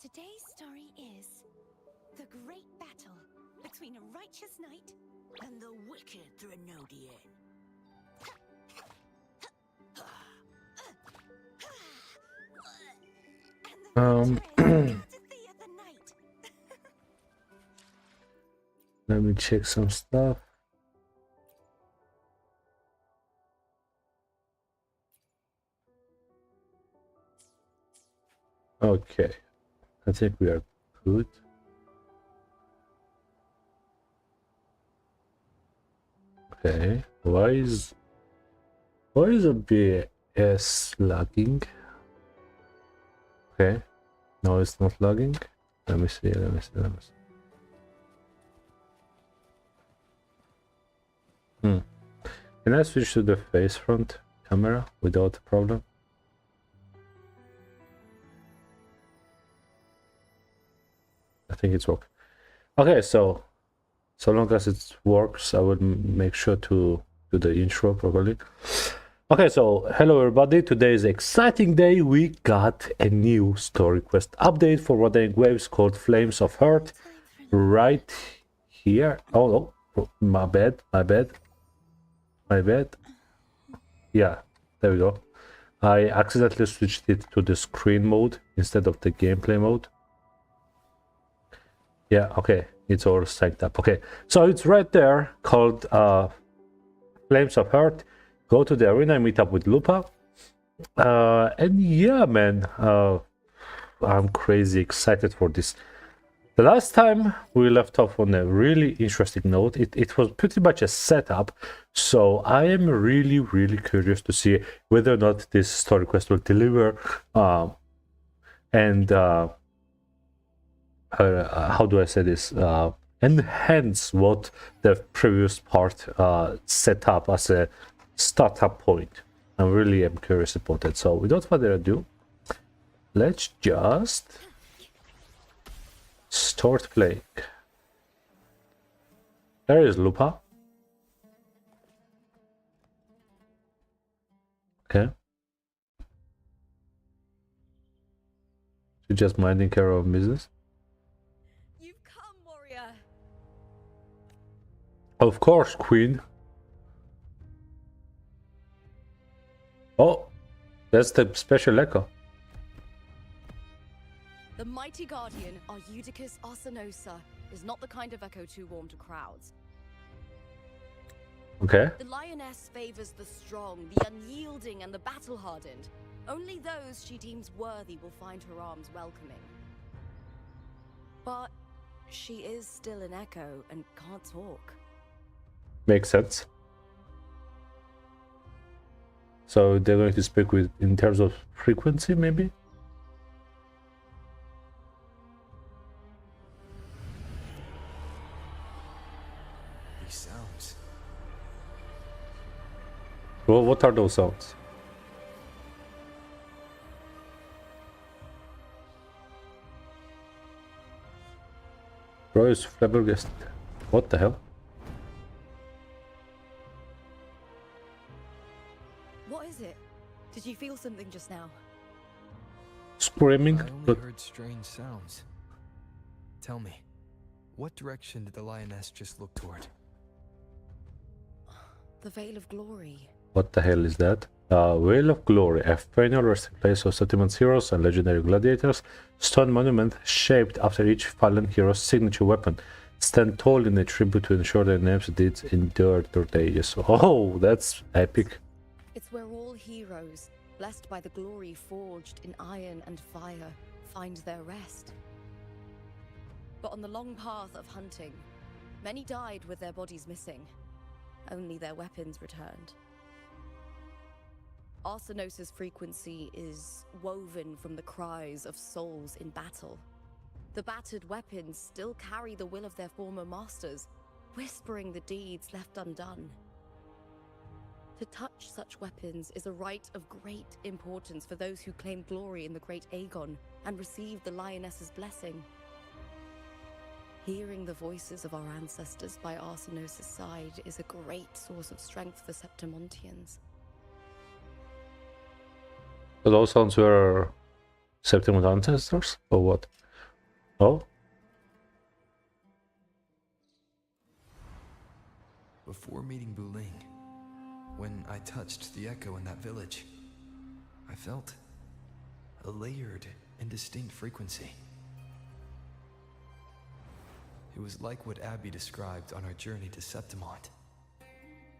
Today's story is the great battle between a righteous knight and the wicked Threnodian. and the courtesy of the knight. Let me check some stuff. Okay, I think we are good. Okay, why is a BS lagging? Okay, no, it's not lagging. Let me see. Can I switch to the face front camera without a problem? I think it's working. Okay, so long as it works, I will make sure to do the intro properly. Okay, so hello everybody. Today is an exciting day. We got a new story quest update for Wuthering Waves called Flames of Hurt right here. Oh no, my bad. Yeah, there we go. I accidentally switched it to the screen mode instead of the gameplay mode. Yeah, okay, it's all psyched up. Okay, so it's right there called Flames of Hurt. Go to the arena and meet up with Lupa. And yeah, man, I'm crazy excited for this. The last time we left off on a really interesting note. It was pretty much a setup, so I am really curious to see whether or not this story quest will deliver, and how do I say this? Enhance what the previous part set up as a startup point. I really am curious about it. So without further ado, let's just start playing. There is Lupa. Okay. She's just minding care of business. You've come, warrior. Of course, Queen. Oh, that's the special echo. The mighty guardian, Arudicus Arsenosa, is not the kind of echo too warm to crowds. Okay. The lioness favors the strong, the unyielding, and the battle-hardened. Only those she deems worthy will find her arms welcoming. But she is still an echo and can't talk. Makes sense. So they're going to speak with in terms of frequency, maybe? These sounds. Well, what are those sounds? Bro is flabbergasted. What the hell? What is it? Did you feel something just now? Screaming? I only But heard strange sounds. Tell me, what direction did the lioness just look toward? The Veil of Glory. what the hell is that? Veil of Glory, a perennial resting place of settlements, heroes, and legendary gladiators. Stone monument shaped after each fallen hero's signature weapon. Stand tall in a tribute to ensure their names and deeds endure through the ages. Oh, that's epic. It's where all heroes, blessed by the glory forged in iron and fire, find their rest. But on the long path of hunting, many died with their bodies missing. Only their weapons returned. Arsenosa's frequency is woven from the cries of souls in battle. The battered weapons still carry the will of their former masters, whispering the deeds left undone. To touch such weapons is a rite of great importance for those who claim glory in the great Aegon and receive the lioness's blessing. Hearing the voices of our ancestors by Arsenosa's side is a great source of strength for Septimontians. So those sounds were Septimate ancestors, or what? Oh, Before meeting Buling, when I touched the echo in that village, I felt a layered and distinct frequency. It was like what Abby described on our journey to Septimont,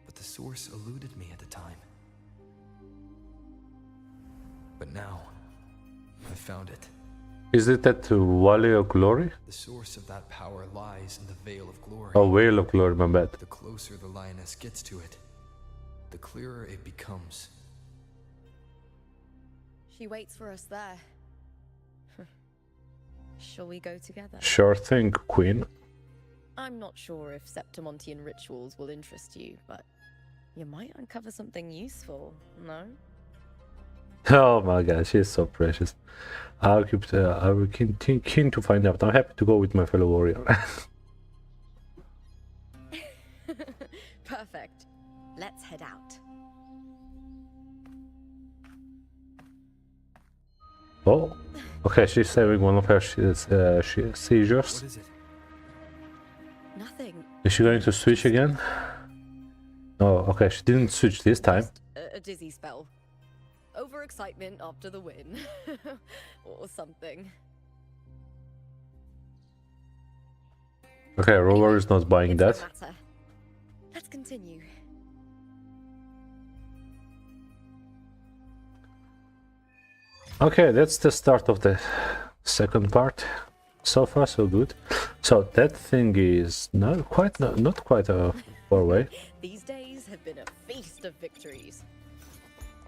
but the source eluded me at the time. But now, I found it. is it that Valley of Glory? The source of that power lies in the Veil of Glory. Oh, Veil of Glory, my bad. The closer the lioness gets to it, the clearer it becomes. She waits for us there. Shall we go together? Sure thing, Queen. I'm not sure if Septimontian rituals will interest you, but you might uncover something useful, no? Oh my god, she's so precious. I will keen to find out. I'm happy to go with my fellow warrior. Perfect. Let's head out. Oh, okay, she's saving one of her seizures. What is it? Nothing. Is she going to switch again? Oh, okay, she didn't switch this time. Just a dizzy spell. Overexcitement after the win. Or something. Okay, Rover is not buying It's that. no matter. Let's continue. Okay, that's the start of the second part. So far, so good. So that thing is not quite far away. These days have been a feast of victories.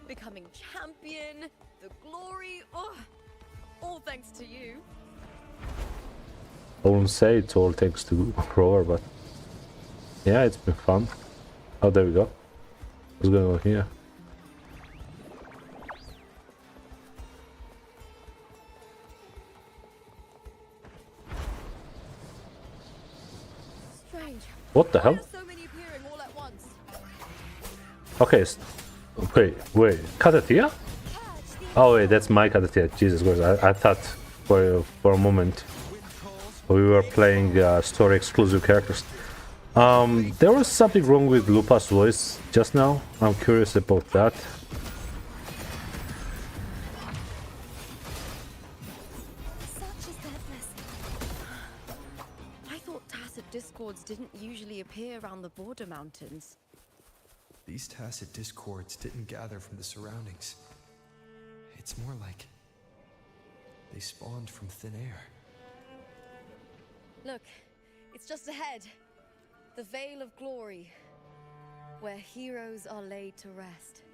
Becoming champion, the glory, all thanks to you. I wouldn't say it's all thanks to Rover, but yeah, it's been fun. Oh, there we go. What's going on here? Strange. What the hell? Why are so many appearing all at once? Okay, wait, Katatia? Oh wait, that's my Katatia. Jesus Christ, I thought for a moment we were playing story exclusive characters. There was something wrong with Lupa's voice just now. I'm curious about that. Such is deadness. I thought tacit discords didn't usually appear around the border mountains. These tacit discords didn't gather from the surroundings. It's more like they spawned from thin air. Look, it's just ahead. The Veil of Glory, where heroes are laid to rest.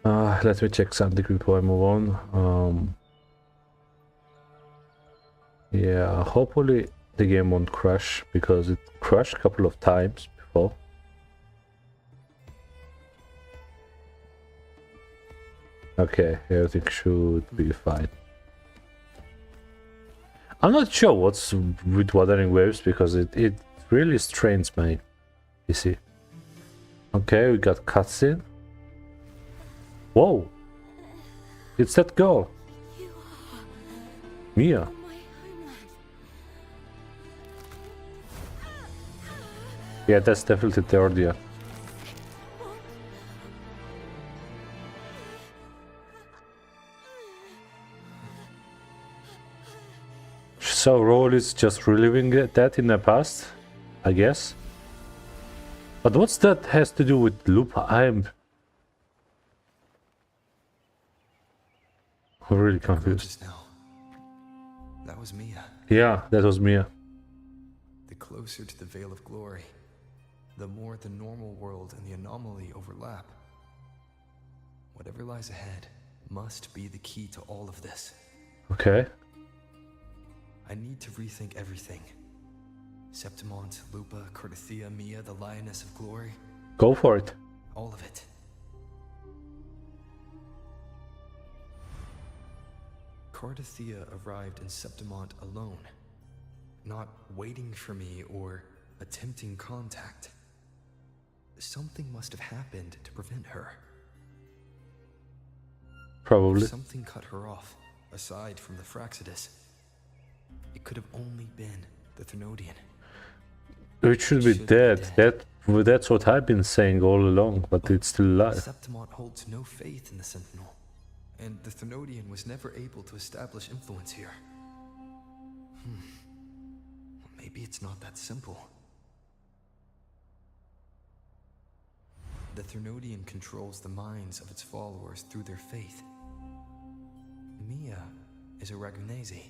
Let me check something before I move on. Yeah, hopefully the game won't crash, because it crashed a couple of times before. Okay, everything should be fine. I'm not sure what's with Wuthering Waves, because it really strains my PC. Okay, we got cutscene. Whoa! It's that girl! You are Mia! my homeland. Yeah, that's definitely Theordia. So Roll is just reliving that in the past, I guess. But what's that has to do with Lupa? I'm really confused. Just now. That was Mia. Yeah, that was Mia. The closer to the Veil of Glory, the more the normal world and the anomaly overlap. Whatever lies ahead must be the key to all of this. Okay. I need to rethink everything. Septimont, Lupa, Cortithia, Mia, the Lioness of Glory. Go for it. All of it. Cortithia arrived in Septimont alone, not waiting for me or attempting contact. Something must have happened to prevent her. Probably. Something cut her off, aside from the Fraxidus. It could have only been the Thenodian. It should be dead. That's what I've been saying all along, but it's still alive. Septimont holds no faith in the Sentinel, and the Thenodian was never able to establish influence here. Maybe it's not that simple. The Thenodian controls the minds of its followers through their faith. Mia is a Ragunese,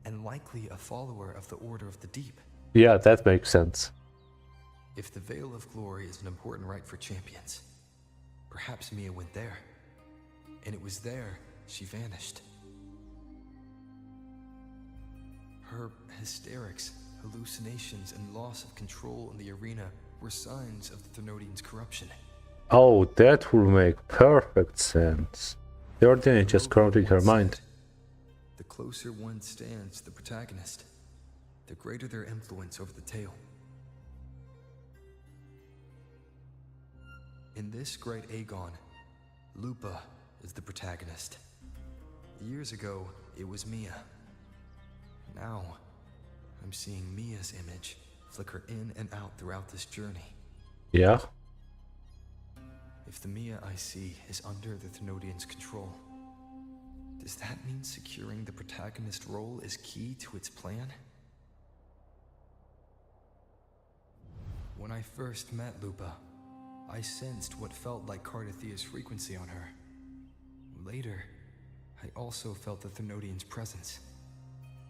and likely a follower of the Order of the Deep. Yeah, that makes sense. If the Veil of Glory is an important rite for champions, perhaps Mia went there, and it was there she vanished. Her hysterics, hallucinations, and loss of control in the arena were signs of the Thenodian's corruption. Oh, that will make perfect sense. The Ordinary is just corrupting her mind. The closer one stands to the protagonist, the greater their influence over the tale. In this great Aegon, Lupa is the protagonist. Years ago, it was Mia. Now, I'm seeing Mia's image flicker in and out throughout this journey. Yeah? If the Mia I see is under the Thenodian's control, does that mean securing the protagonist role is key to its plan? When I first met Lupa, I sensed what felt like Cardathia's frequency on her. Later, I also felt the Thenodian's presence.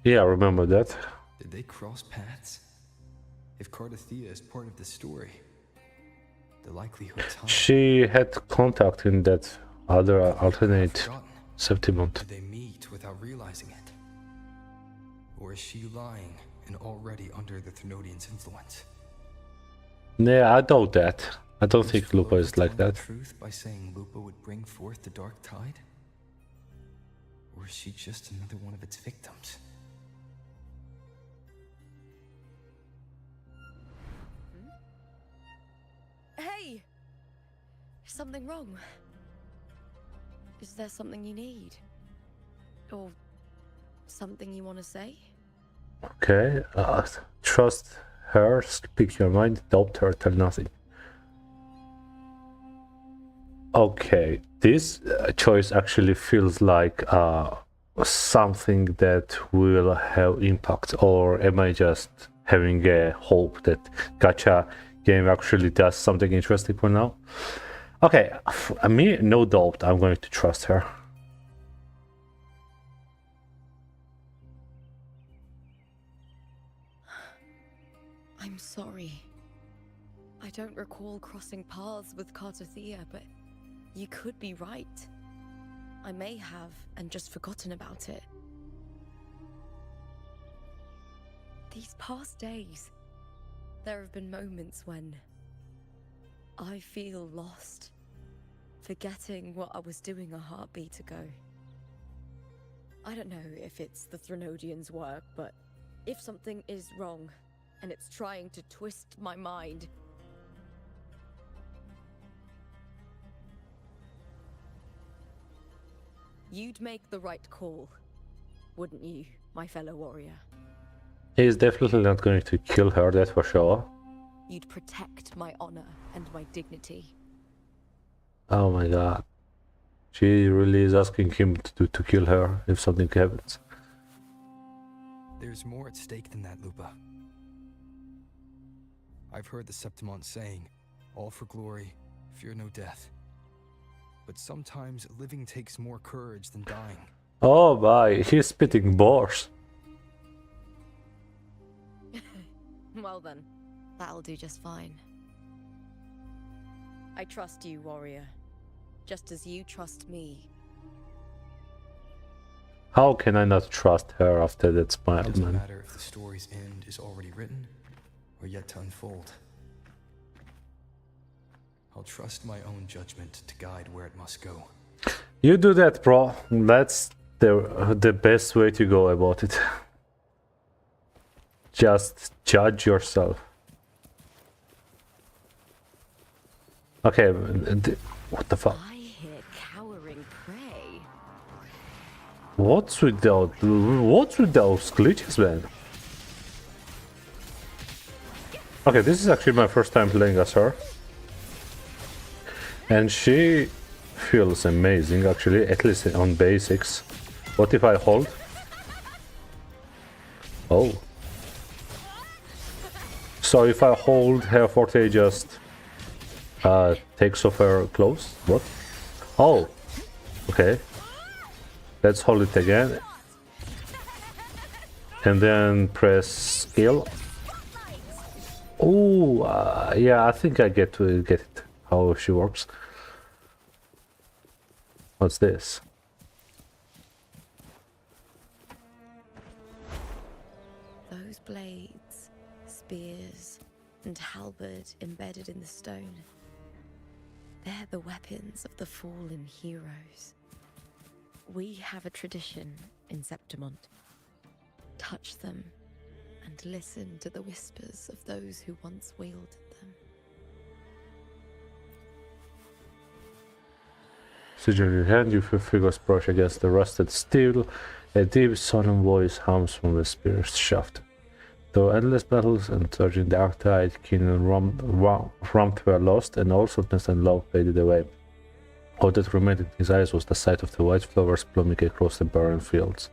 Yeah, I remember that. Did they cross paths? If Cardathia is part of the story, the likelihood's high. She had contact in that other alternate Septimont. Did they meet without realizing it? Or is she lying and already under the Thenodian's influence? Yeah, I doubt that. I don't think Lupa is like that. Truth by saying Lupa would bring forth the dark tide? Or is she just another one of its victims? Hey! Is something wrong? Is there something you need? Or something you want to say? Okay, trust her, speak your mind, doubt her, tell nothing. Okay, this choice actually feels like something that will have impact, or am I just having a hope that gacha game actually does something interesting for now? Okay, me, no doubt, I'm going to trust her. I'm sorry. I don't recall crossing paths with Cardathia, but you could be right. I may have and just forgotten about it. These past days, there have been moments when I feel lost, forgetting what I was doing a heartbeat ago. I don't know if it's the Thenodian's work, but if something is wrong and it's trying to twist my mind, you'd make the right call, wouldn't you, my fellow warrior? He's definitely not going to kill her, that's for sure. You'd protect my honor and my dignity. Oh my god. She really is asking him to kill her if something happens. There's more at stake than that, Lupa. I've heard the Septimont saying, all for glory, fear no death. But sometimes living takes more courage than dying. Oh my, he's spitting bars. Well then, that'll do just fine. I trust you, warrior. Just as you trust me. How can I not trust her after that smile, It doesn't man? matter if the story's end is already written or yet to unfold. I'll trust my own judgment to guide where it must go. You do that, bro. That's the best way to go about it. Just judge yourself. Okay, what the fuck? I hear cowering prey. What's with those glitches, man? Okay, this is actually my first time playing as her. And she feels amazing, actually, at least on basics. What if I hold? Oh. So if I hold, her forte just takes off her clothes? What? Oh. Okay. Let's hold it again. And then press skill. Oh, yeah, I think I get it, how she works. What's this? Those blades, spears, and halberd embedded in the stone. They're the weapons of the fallen heroes. We have a tradition in Septimont. Touch them and listen to the whispers of those who once wielded them. Sigil in your hand, you feel fingers brush against the rusted steel. A deep, solemn voice hums from the spear's shaft. Though endless battles and surging dark tide, keen and warmth were lost, and all softness and love faded away. All that remained in his eyes was the sight of the white flowers blooming across the barren fields.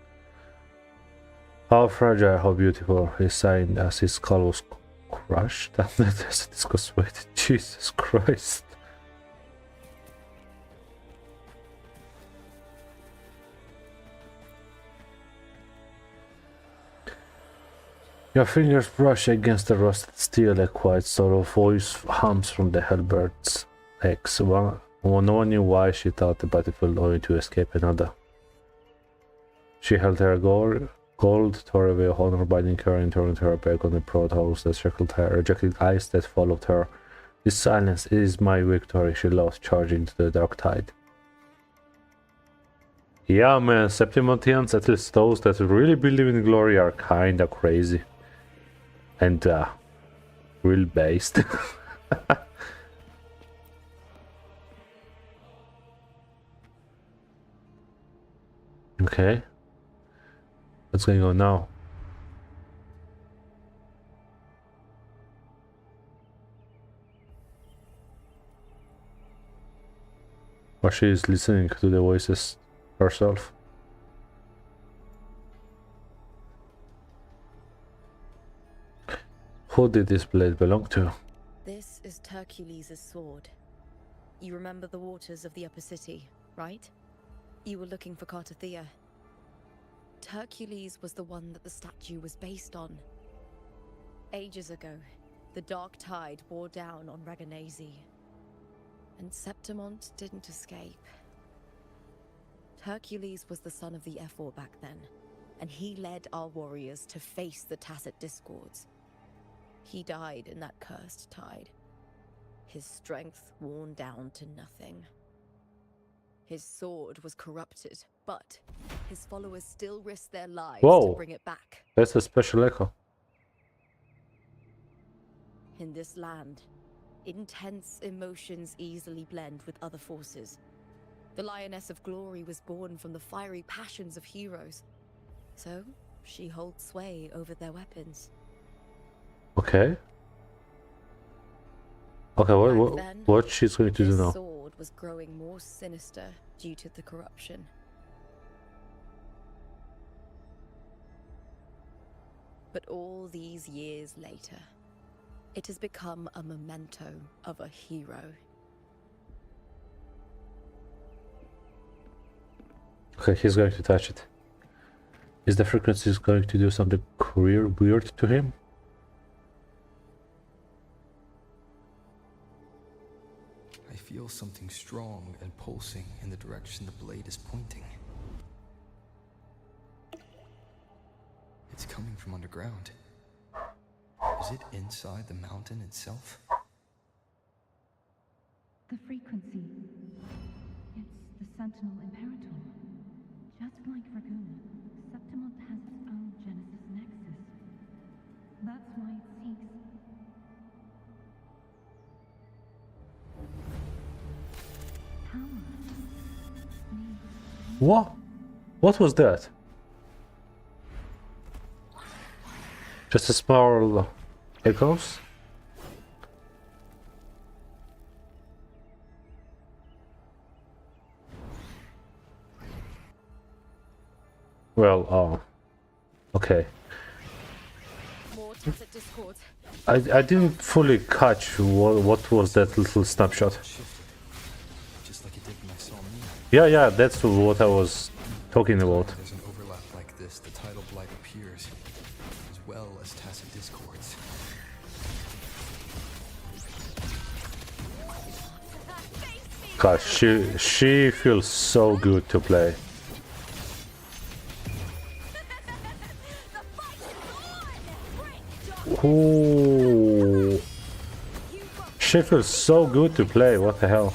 How fragile, how beautiful, he sighed as his skull was crushed. And as it was weighted. Jesus Christ. Your fingers brush against the rusted steel, a quiet sort of voice hums from the halberd's axe. No one knew why she thought the battlefield only to escape another. She held her gold tore away honor, binding her and turned her back on the proud house that circled her, rejecting eyes that followed her. This silence is my victory, she lost, charging to the dark tide. Yeah, man, Septimontians, at least those that really believe in glory, are kinda crazy. And, real based. Okay. What's going on now? Or she is listening to the voices herself. Who did this blade belong to? This is Hercules' sword. You remember the waters of the upper city, right? You were looking for Cartathea. Hercules was the one that the statue was based on. Ages ago, the dark tide wore down on Raganese. And Septimont didn't escape. Hercules was the son of the Ephor back then, and he led our warriors to face the Tacit Discords. He died in that cursed tide, his strength worn down to nothing. His sword was corrupted, but his followers still risked their lives to bring it back. That's a special echo. In this land, intense emotions easily blend with other forces. The Lioness of Glory was born from the fiery passions of heroes, so she holds sway over their weapons. Okay. Okay, what she's going to do now? His sword was growing more sinister due to the corruption. But all these years later, it has become a memento of a hero. Okay, he's going to touch it. Is the frequency going to do something weird to him? I feel something strong and pulsing in the direction the blade is pointing. It's coming from underground. Is it inside the mountain itself? The frequency. It's the Sentinel Imperator. Just like Dragoon, Septimont has its own Genesis Nexus. That's why it seeks. Power. What? What was that? Just a small echoes? Well, okay. More tacit discord. I didn't fully catch what was that little snapshot. Shifted, just like it did when I saw me. Yeah, that's what I was talking about. There's an overlap like this, the tidal blight appears, as well as tacit discords. Gosh, she feels so good to play. Ooh. She feels so good to play, what the hell.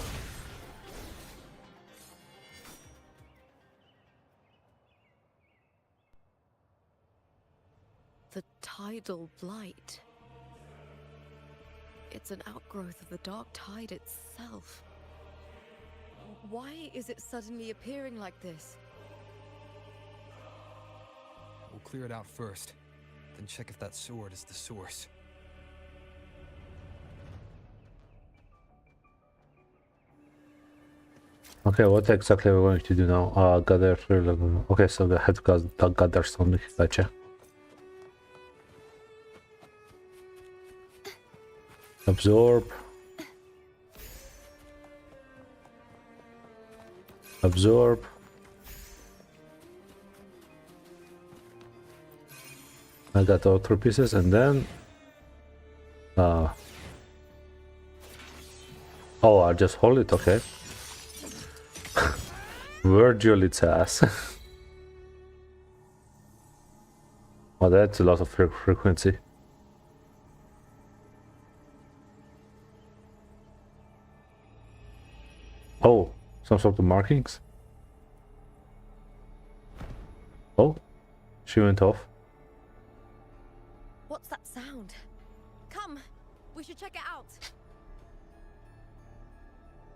The tidal blight. It's an outgrowth of the dark tide itself. Why is it suddenly appearing like this? We'll clear it out first, then check if that sword is the source. Okay, what exactly are we going to do now? Gather. Okay, so we have to gather something. Gotcha. Absorb. Absorb. I got all 3 pieces, and then oh, I'll just hold it. Okay. Virgil its ass. Oh, that's a lot of frequency. Oh, some sort of markings. Oh, she went off. What's that sound? Come, we should check it out.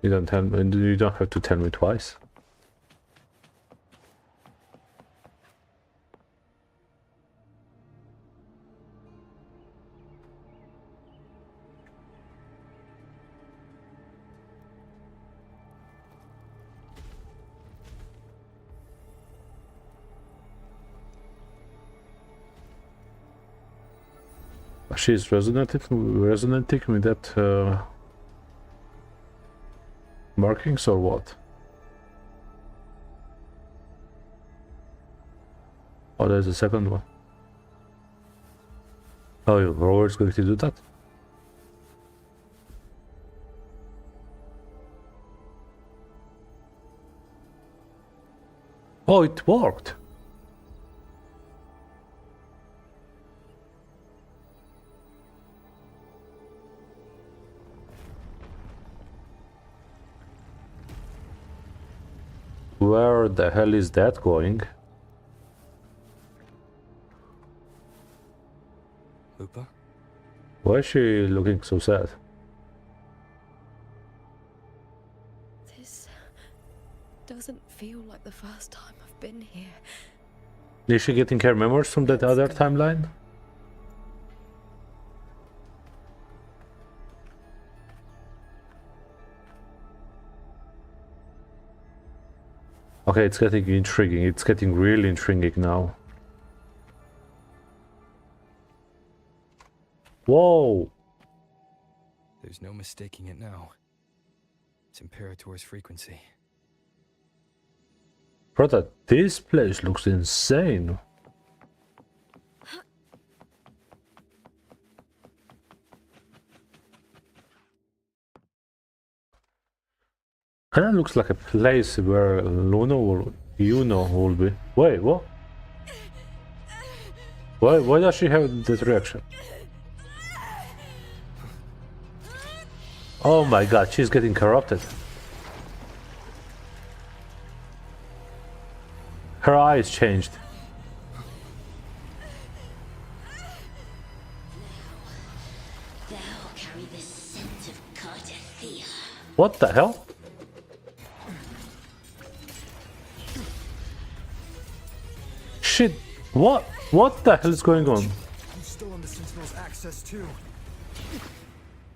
You don't tell me. You don't have to tell me twice. She's resonating with that markings or what? Oh, there's a second one. Oh, your rover's going to do that? Oh, it worked. Where the hell is that going? Lupa? Why is she looking so sad? This doesn't feel like the first time I've been here. Is she getting her memories from that other timeline? Okay, it's getting intriguing. It's getting really intriguing now. Whoa! There's no mistaking it now. It's Imperator's frequency. Brother, this place looks insane. Kinda looks like a place where Luna or Yuno will be. Wait, what? Why does she have that reaction? Oh my god, she's getting corrupted. Her eyes changed. Thou carry the scent of Cardathia. What the hell? Shit! What? What the hell is going on? I'm still on the Sentinel's access too.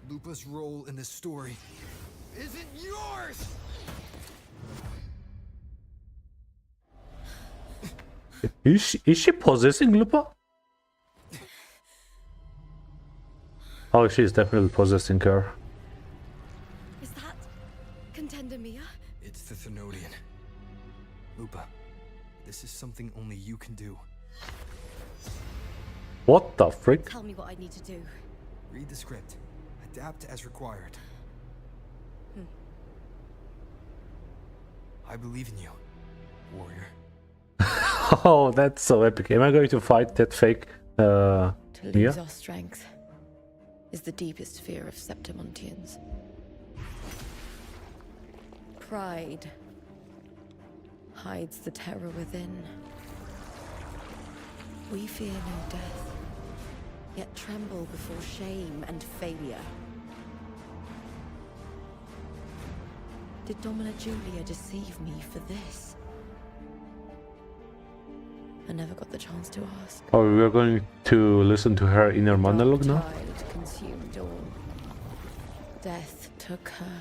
Lupa's role in this story isn't yours! Is she possessing Lupa? Oh, she's definitely possessing her. Is that Contender Mia? It's the Thenodian. Lupa, this is something only you can do. What the frick? Tell me what I need to do. Read the script. Adapt as required. I believe in you, warrior. Oh, that's so epic. Am I going to fight that fake To lose Mia? our strength is the deepest fear of Septimontians. Pride hides the terror within. We fear no death, yet tremble before shame and failure. Did Domina Julia deceive me for this? I never got the chance to ask. Oh, we're going to listen to her inner monologue now? Tide consumed all. Death took her,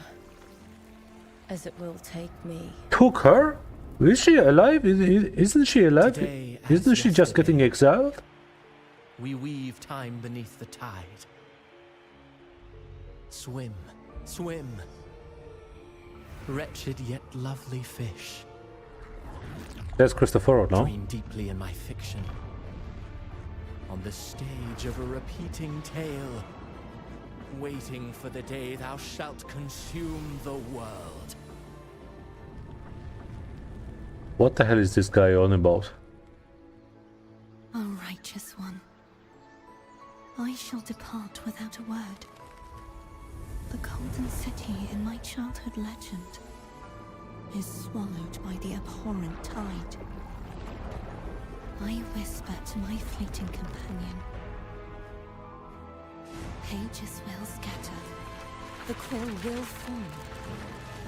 as it will take me. Took her? Is she alive? Isn't she alive? Today, as Isn't she just yesterday, getting exiled? We weave time beneath the tide. Swim, swim. Wretched yet lovely fish. That's Christopher, no? Dream deeply in my fiction. On the stage of a repeating tale. Waiting for the day thou shalt consume the world. What the hell is this guy on about? O righteous one, I shall depart without a word. The golden city in my childhood legend is swallowed by the abhorrent tide. I whisper to my fleeting companion. Pages will scatter. The quill will form.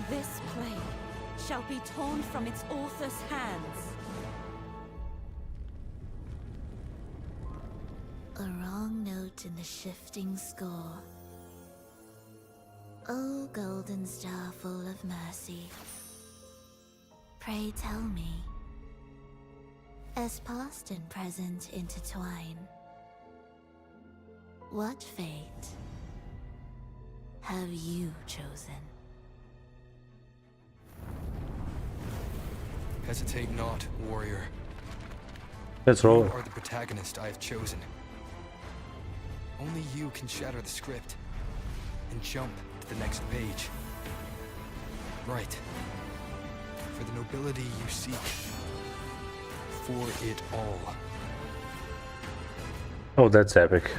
This play shall be torn from its author's hands. A wrong note in the shifting score. O golden star full of mercy, pray tell me, as past and present intertwine, what fate have you chosen? Hesitate not, warrior. Let's You roll. are the protagonist I have chosen. Only you can shatter the script and jump to the next page. Right. For the nobility you seek. For it all. Oh, that's epic.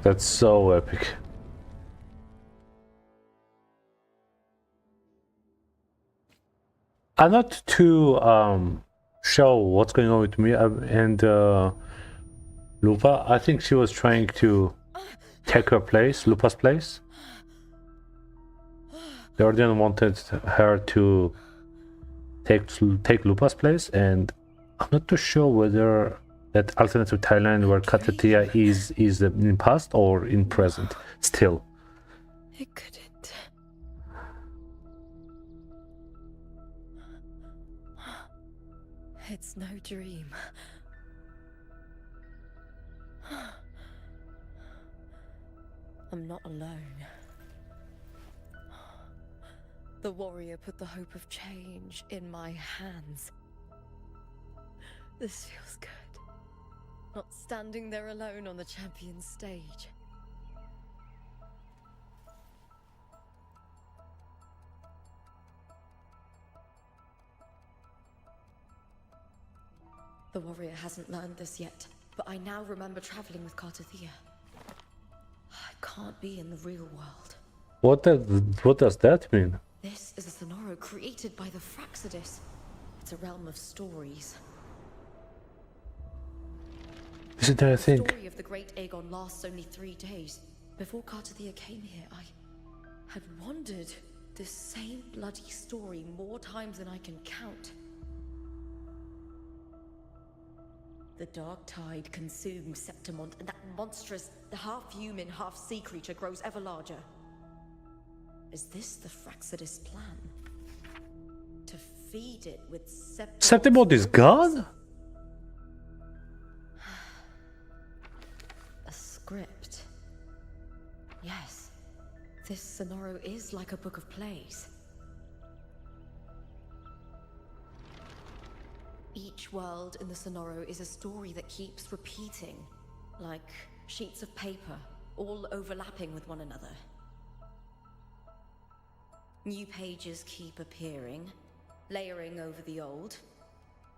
That's so epic. I'm not too sure what's going on with me and Lupa. I think she was trying to take her place, Lupa's place. The Ordeon wanted her to take Lupa's place, and I'm not too sure whether that alternative timeline where Katatia is in past or in present still. It couldn't. It's no dream. I'm not alone. The warrior put the hope of change in my hands. This feels good. Not standing there alone on the champion's stage. The warrior hasn't learned this yet, but I now remember traveling with Cartathea. I can't be in the real world. What does that mean? This is a Sonoro created by the Fraxidus. It's a realm of stories. Isn't there a The thing? story of the great Aegon lasts only 3 days. Before Cartathea came here, I had wandered this same bloody story more times than I can count. The dark tide consumes Septimont, and that monstrous, the half-human, half-sea creature grows ever larger. Is this the Fraxidus plan? To feed it with Septimont is gone? A script. Yes, this Sonoro is like a book of plays. Each world in the Sonoro is a story that keeps repeating, like sheets of paper, all overlapping with one another. New pages keep appearing, layering over the old,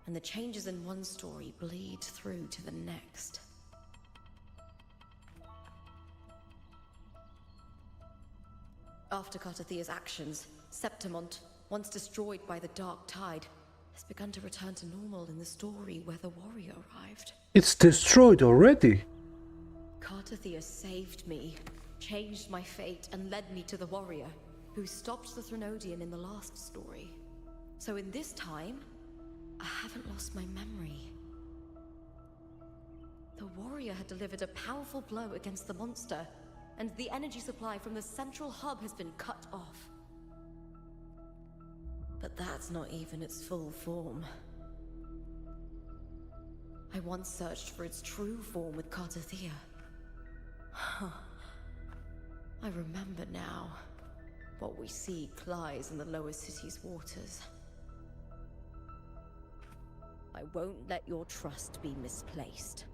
and the changes in one story bleed through to the next. After Cartathea's actions, Septimont, once destroyed by the dark tide, has begun to return to normal in the story where the warrior arrived. It's destroyed already. Cartathea saved me, changed my fate, and led me to the warrior, who stopped the Threnodian in the last story. So in this time, I haven't lost my memory. The warrior had delivered a powerful blow against the monster, and the energy supply from the central hub has been cut off. But that's not even its full form. I once searched for its true form with Cartathea. I remember now. What we see lies in the lower city's waters. I won't let your trust be misplaced.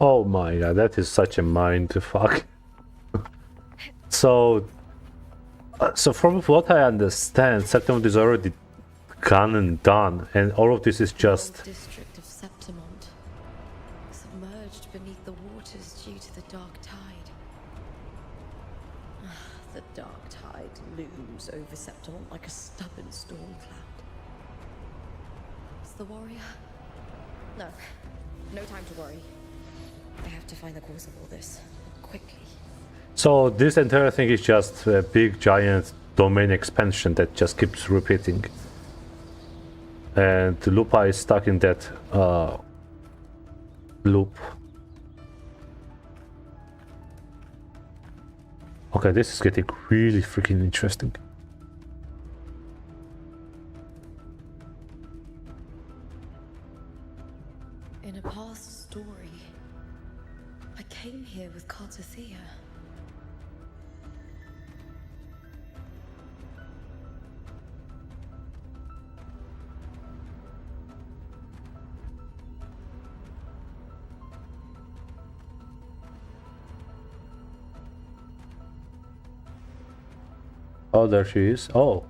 Oh my god, that is such a mind to fuck. So from what I understand, Septimont is already gone and done, and all of this is just... The district of Septimont, submerged beneath the waters due to the dark tide. The dark tide looms over Septimont like a stubborn storm cloud. Is the warrior? No. No time to worry. I have to find the cause of all this. Quickly. So this entire thing is just a big giant domain expansion that just keeps repeating. And Lupa is stuck in that loop. Okay, this is getting really freaking interesting. In a past story, I came here with Cartathea. Oh, there she is. Oh,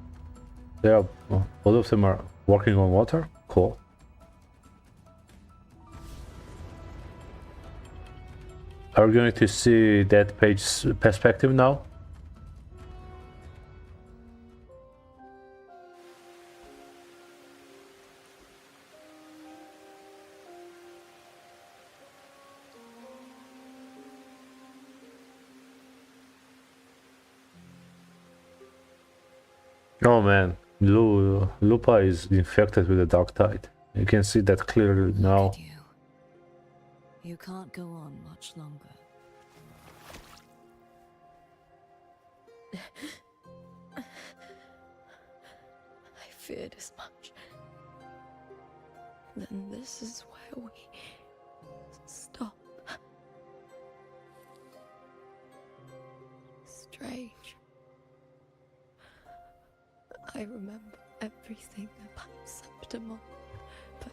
they are, both of them are working on water. Cool. Are we going to see that page's perspective now? Oh man, Lupa is infected with the dark tide. You can see that clearly now. Look at you. You can't go on much longer. I feared as much. Then this is where we stop. Strange. I remember everything about Septimont, but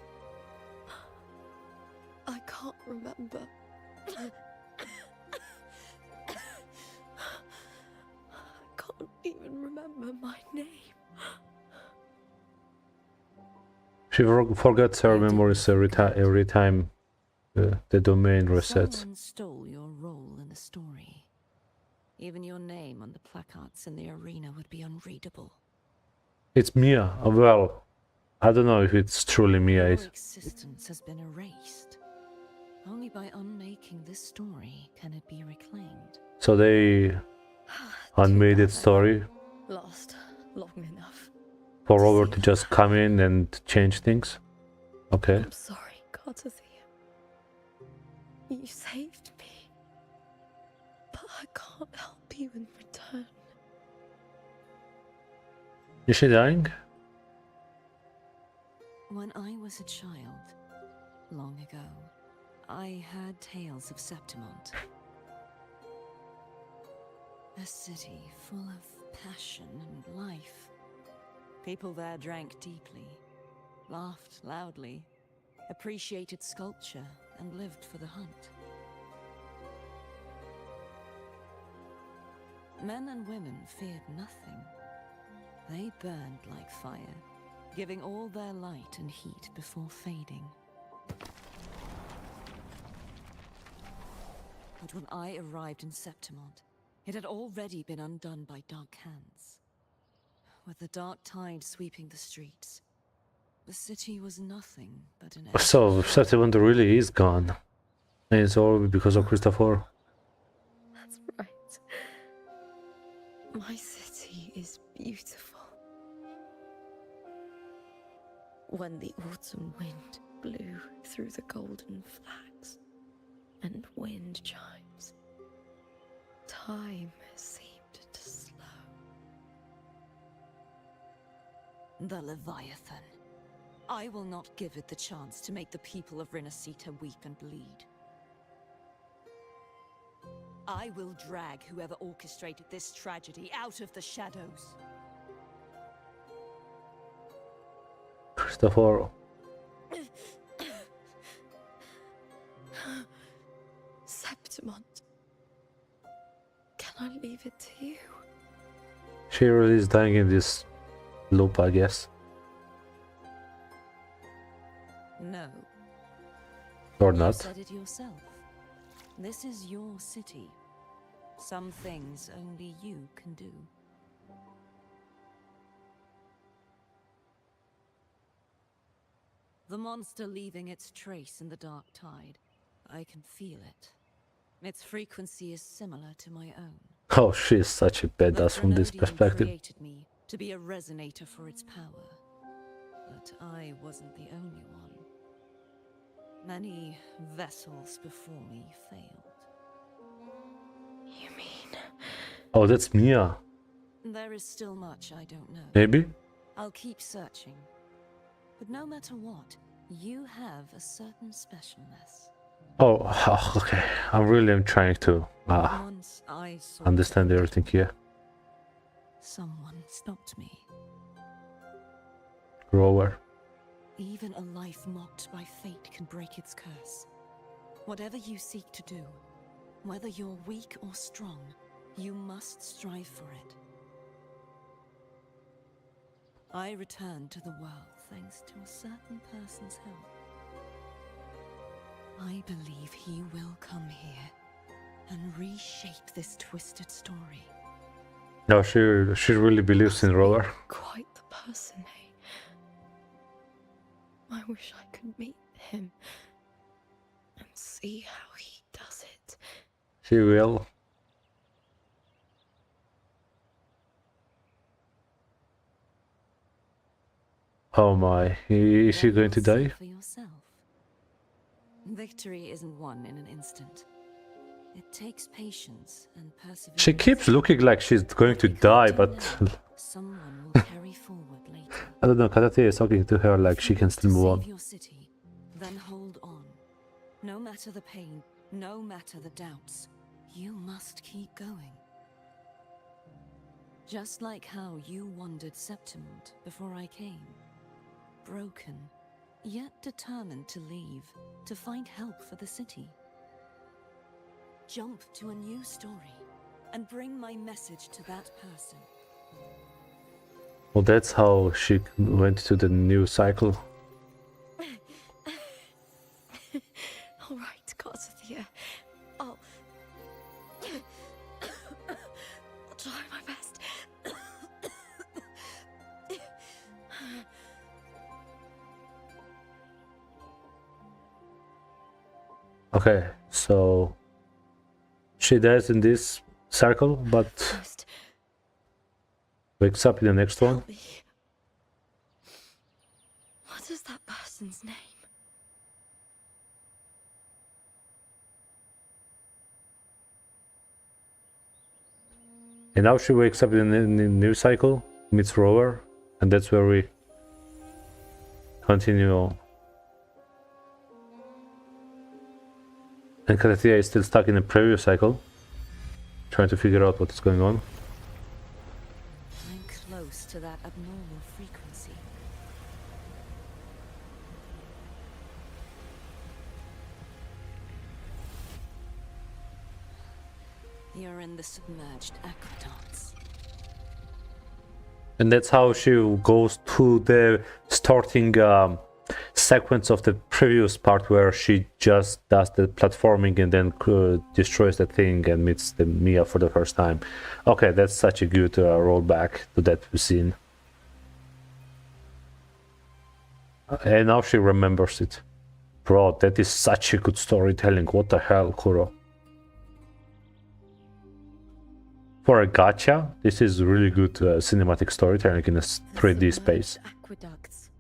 I can't remember. I can't even remember my name. She forgets her memories every time the domain resets. Someone stole your role in the story. Even your name on the placards in the arena would be unreadable. It's Mia. Well, I don't know if it's truly Mia. Your existence has been erased. Only by unmaking this story can it be reclaimed. So they unmade its story Lost long enough. for Robert to just come in and change things. Okay. I'm sorry, Cartathea. You saved me. But I can't help you in return. Is she dying? When I was a child, long ago, I heard tales of Septimont. A city full of passion and life. People there drank deeply, laughed loudly, appreciated sculpture, and lived for the hunt. Men and women feared nothing. They burned like fire, giving all their light and heat before fading. But when I arrived in Septimont, it had already been undone by dark hands. With the dark tide sweeping the streets, the city was nothing but an empty So Septimond really is gone. And it's all because of Christopher. That's right. My city is beautiful. When the autumn wind blew through the golden flags and wind chimes, time seemed to slow. The Leviathan. I will not give it the chance to make the people of Rinasita weep and bleed. I will drag whoever orchestrated this tragedy out of the shadows. Christopher. Septimont. Can I leave it to you? She really is dying in this loop, I guess. No. Or You not. said it yourself. This is your city. Some things only you can do. The monster leaving its trace in the dark tide. I can feel it. Its frequency is similar to my own. Oh, she is such a badass from this Threnodium perspective. created me to be a resonator for its power. But I wasn't the only one. Many vessels before me failed. You mean? Oh, that's Mia. There is still much I don't know. Maybe? I'll keep searching. But no matter what, you have a certain specialness. Oh, okay. I really am trying to Once I saw understand it, everything here. someone stopped me. Grower. Even a life mocked by fate can break its curse. Whatever you seek to do, whether you're weak or strong, you must strive for it. I returned to the world thanks to a certain person's help. I believe he will come here and reshape this twisted story. No, she really believes in Rower. Quite the person, eh? I wish I could meet him and see how he does it. She will. Oh my, is she Then going to you'll see die? for yourself. Victory isn't won in an instant. It takes patience and perseverance. She keeps looking like she's going to die, but Someone will carry forward later. I don't know, Karate is talking to her like she can still move on. Save your city, then hold on. No matter the pain, no matter the doubts, you must keep going. Just like how you wandered Septimont before I came. Broken, yet determined to leave, to find help for the city. Jump to a new story, and bring my message to that person. Well, that's how she went to the new cycle. All right, Cartathea. I'll try my best. Okay, so she dies in this circle, but First, wakes up in the next one. tell me, what is that person's name? And now she wakes up in a new cycle, meets Rover, and that's where we continue. And Karathia is still stuck in the previous cycle, trying to figure out what is going on. I'm close to that abnormal frequency. You're in the submerged aqueducts. And that's how she goes to the starting sequence of the previous part where she just does the platforming and then destroys the thing and meets the Mia for the first time. Okay, that's such a good rollback to that scene. And now she remembers it. Bro, that is such a good storytelling. What the hell, Kuro? For a gacha, this is really good cinematic storytelling in a 3D space. Aqueducts.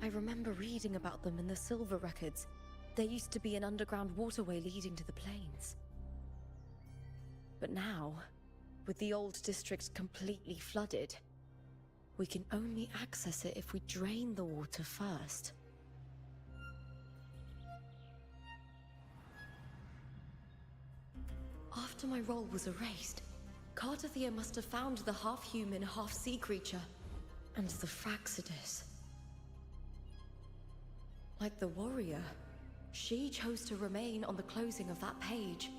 I remember reading about them in the silver records. There used to be an underground waterway leading to the plains. But now, with the old district completely flooded, we can only access it if we drain the water first. After my role was erased, Cartathea must have found the half-human, half-sea creature, and the Fraxidus. Like the warrior, she chose to remain on the closing of that page,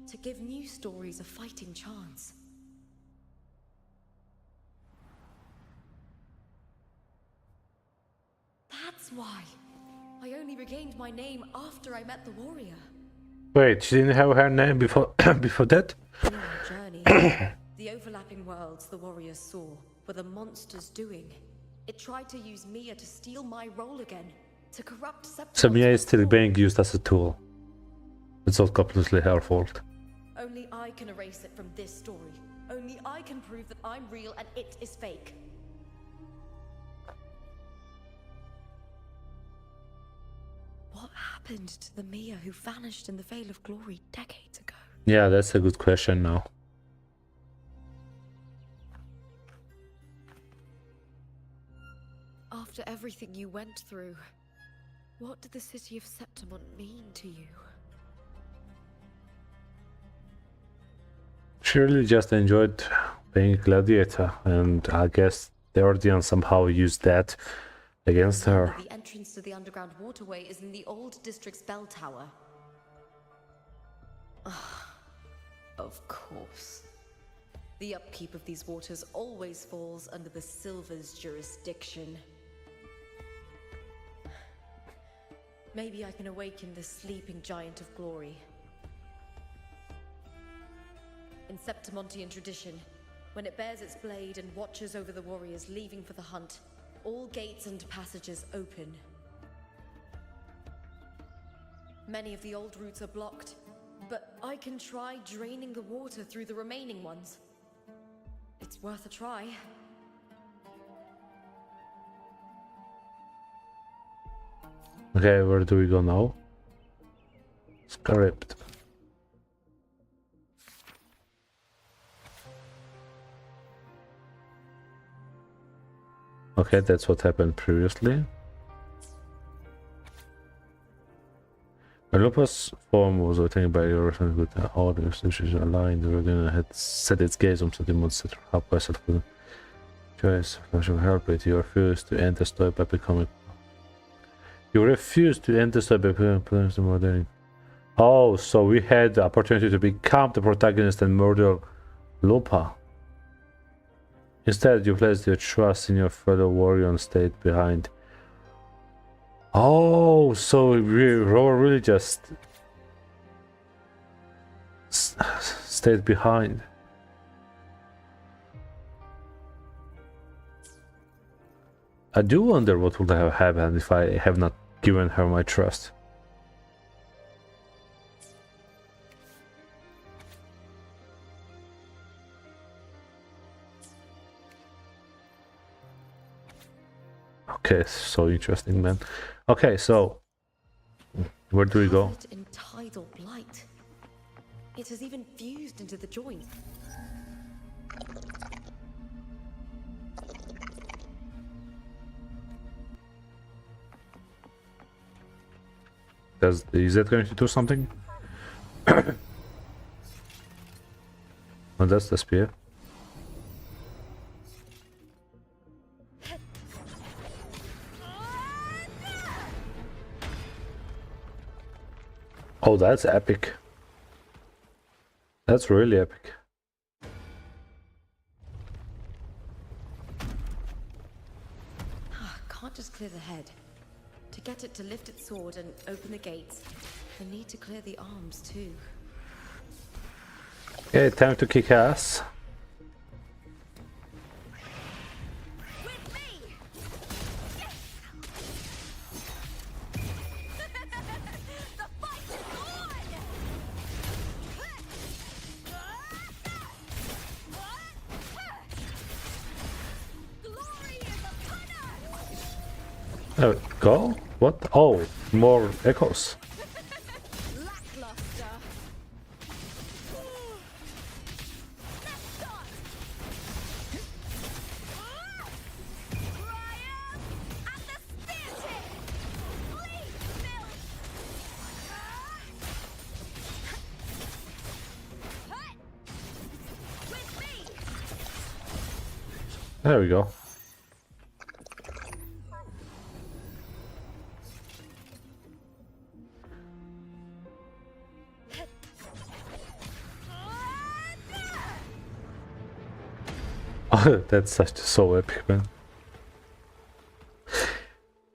to give new stories a fighting chance. That's why. I only regained my name after I met the warrior. Wait, she didn't have her name before before that? In our journey, the overlapping worlds the warriors saw were the monsters doing. It tried to use Mia to steal my role again, to corrupt Septimus. So Mia is still being used as a tool. It's not completely her fault. Only I can erase it from this story. Only I can prove that I'm real and it is fake. What happened to the Mia who vanished in the Veil of Glory decades ago? Yeah, that's a good question now. After everything you went through, what did the city of Septimont mean to you? She really just enjoyed being a gladiator, and I guess the Ordeon somehow used that against her. The entrance to the underground waterway is in the old district's bell tower. Of course. The upkeep of these waters always falls under the Silver's jurisdiction. Maybe I can awaken the sleeping giant of glory. In Septimontian tradition, when it bears its blade and watches over the warriors leaving for the hunt, all gates and passages open. Many of the old routes are blocked, but I can try draining the water through the remaining ones. It's worth a try. Okay, where do we go now? Script. Okay, that's what happened previously. When Lupa's form was attained by your reference with the orders, which is aligned, the Regan had set its gaze on the demons that help myself with choice. Flashing help it. You refused to enter story by becoming. You refused to enter story by becoming the modern. Oh, so we had the opportunity to become the protagonist and murder Lupa. Instead, you placed your trust in your fellow warrior and stayed behind. Oh, so Rover really just stayed behind. I do wonder what would have happened if I have not given her my trust. Okay, so interesting, man. Okay, so where do we go? Covered in tidal blight. It has even fused into the joint. Is that going to do something? Oh, that's the spear. Oh, that's epic. That's really epic. Can't just clear the head. To get it to lift its sword and open the gates, I need to clear the arms too. Okay, time to kick ass. With me! The fight is on! Glory is upon us! There we go. What? Oh, more echoes. Lackluster. Let's start. Triumph at the spear tip. Bleed, filth. With me. There we go. That's so epic, man.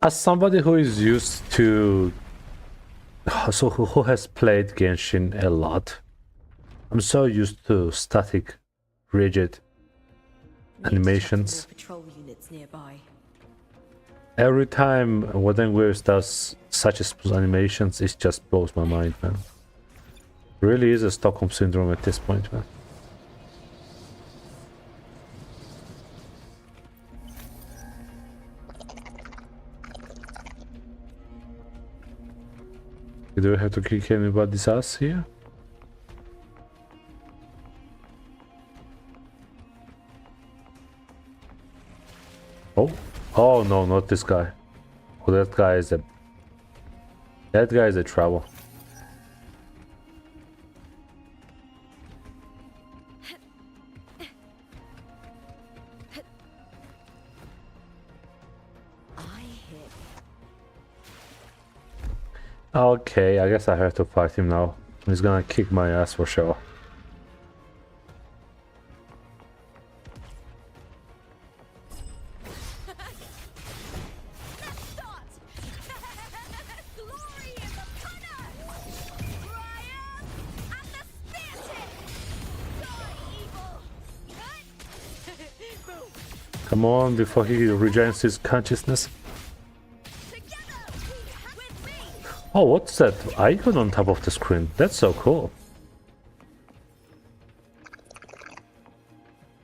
As somebody who is used to, who has played Genshin a lot, I'm so used to static, rigid animations. Patrol units nearby. Every time Wuthering Waves does such animations, it just blows my mind, man. Really is a Stockholm syndrome at this point, man. Do we have to kick anybody's ass here? Oh, oh no, not this guy. Oh, that guy is a trouble. Okay, I guess I have to fight him now. He's gonna kick my ass for sure. Come on, before he regains his consciousness. Oh, what's that icon on top of the screen? That's so cool.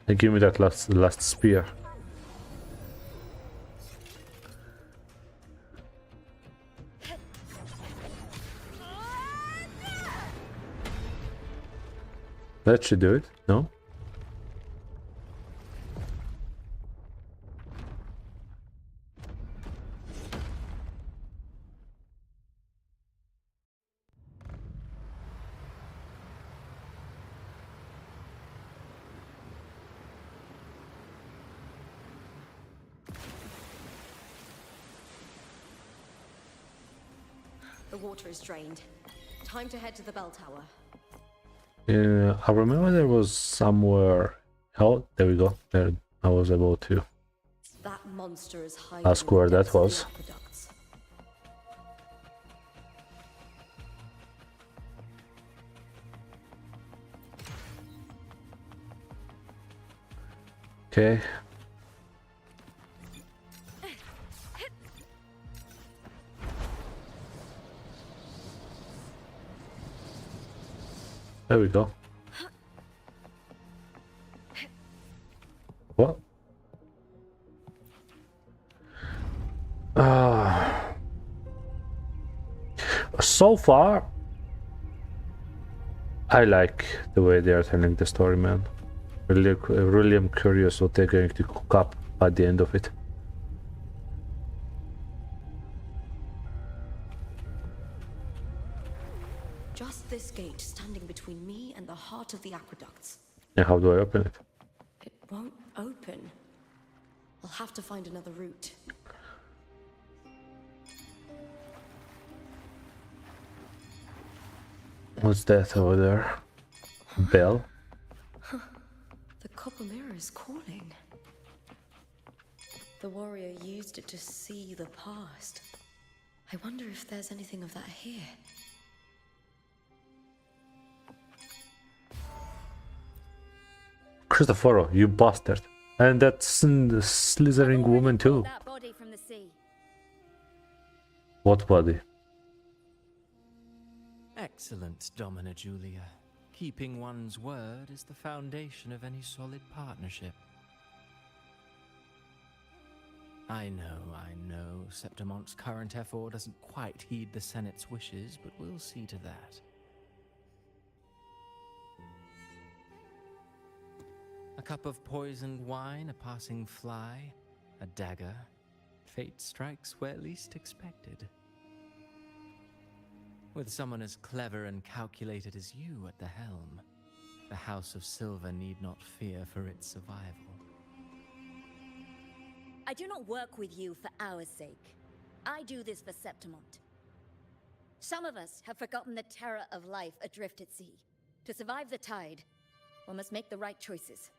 Hey, give me that last spear. That should do it, no? The water is drained. Time to head to the bell tower. Yeah, I remember there was somewhere. Oh, there we go. There, I was able to That monster is hiding. ask where in the that depths of the was. aqueducts. Okay. There we go. What? So far, I like the way they are telling the story, man. Really am curious what they're going to cook up at the end of it. Just this gate standing between me and the heart of the aqueducts. And how do I open it? It won't open. I'll have to find another route. What's that over there? Bell? The copper mirror is calling. The warrior used it to see the past. I wonder if there's anything of that here. Cristoforo, you bastard. And that's the slithering woman too. That body from the sea. What body? Excellent, Domina Julia. Keeping one's word is the foundation of any solid partnership. I know, Septimonte's current effort doesn't quite heed the Senate's wishes, but we'll see to that. A cup of poisoned wine, a passing fly, a dagger. Fate strikes where least expected. With someone as clever and calculated as you at the helm, the House of Silver need not fear for its survival. I do not work with you for our sake. I do this for Septimont. Some of us have forgotten the terror of life adrift at sea. To survive the tide, one must make the right choices.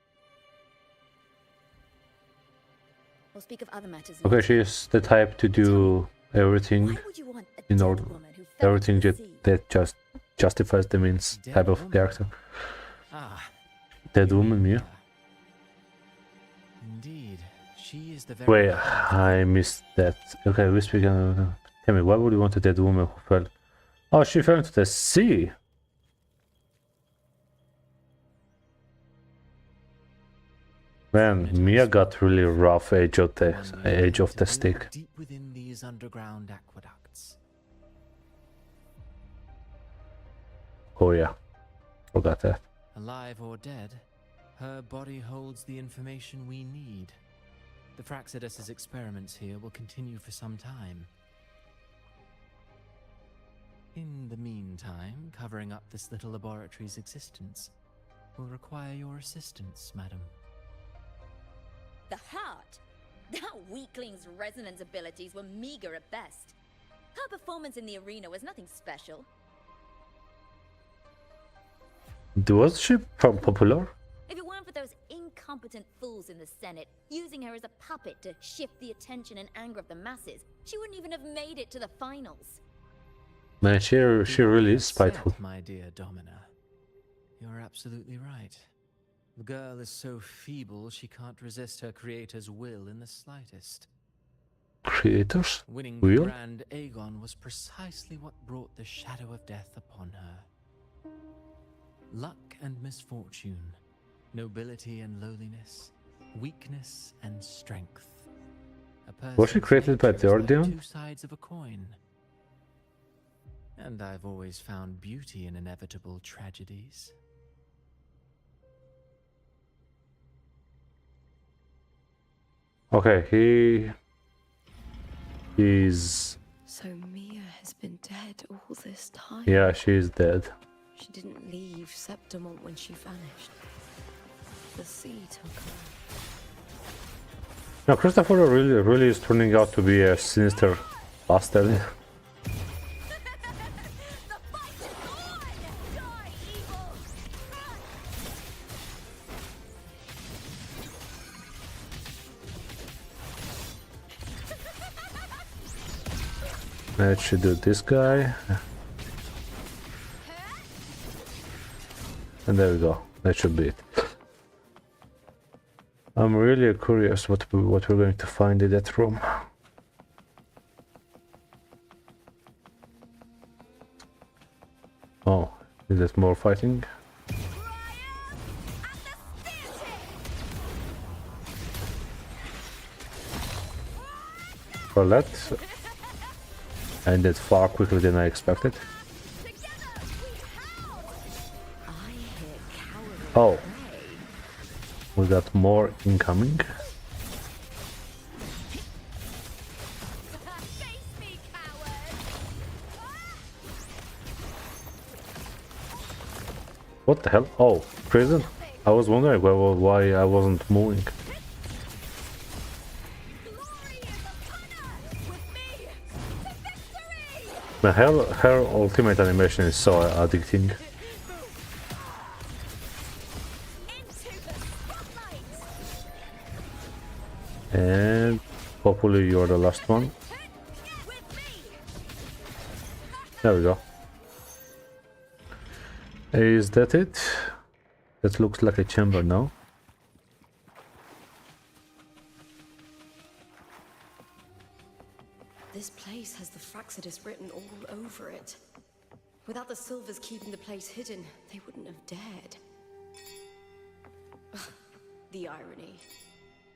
We'll speak of other matters. Okay, she's the type to do everything Why would you want a in dead order. woman who fell Everything into the sea? that just justifies the means type of character. Ah, Dead woman, Mia. indeed. She is the very Wait, I missed that. Okay, we speak. Tell me, why would you want a dead woman who fell? Oh, she fell into the sea. Man, Mia got really rough edge of the stick. Deep within these underground aqueducts. Oh yeah, forgot that. Alive or dead, her body holds the information we need. The Fraxidus's experiments here will continue for some time. In the meantime, covering up this little laboratory's existence will require your assistance, madam. The heart? That weakling's resonance abilities were meager at best. Her performance in the arena was nothing special. Was she popular? If it weren't for those incompetent fools in the Senate, using her as a puppet to shift the attention and anger of the masses, she wouldn't even have made it to the finals. Man, she really is spiteful. My dear Domina, you're absolutely right. The girl is so feeble she can't resist her creator's will in the slightest. Creators? Winning Will? Grand Aegon was precisely what brought the shadow of death upon her. Luck and misfortune, nobility and lowliness, weakness and strength. Was she created by the Ordeon? Two sides of a coin. And I've always found beauty in inevitable tragedies. Okay, he's... So Mia has been dead all this time? Yeah, she's dead. She didn't leave Septimont when she vanished. The sea took her. Now, Christopher really is turning out to be a sinister bastard. Let's should do this guy. And there we go. That should be it. I'm really curious what we're going to find in that room. Oh, is there more fighting? Well, that ended far quicker than I expected. Oh. We got more incoming. Face me, coward! What the hell? Oh, prison? I was wondering why I wasn't moving. Glory is upon us! With me to victory! Her ultimate animation is so addicting. Into the spotlight! And hopefully you're the last one. With me! There we go. Is that it? That looks like a chamber now. This place has the Fraxidus written all over it. Without the Silvers keeping the place hidden, they wouldn't have dared. Ugh, the irony.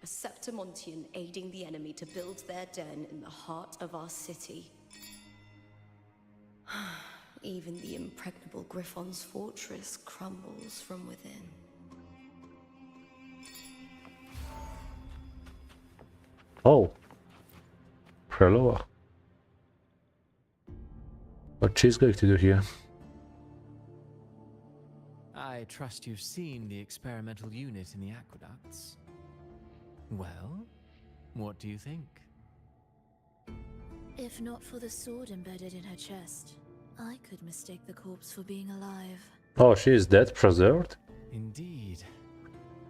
A Septimontian aiding the enemy to build their den in the heart of our city. Even the impregnable Griffon's fortress crumbles from within. Oh. Preloa. What she's going to do here? I trust you've seen the experimental unit in the aqueducts. Well, what do you think? If not for the sword embedded in her chest, I could mistake the corpse for being alive. Oh, she is dead, preserved? Indeed.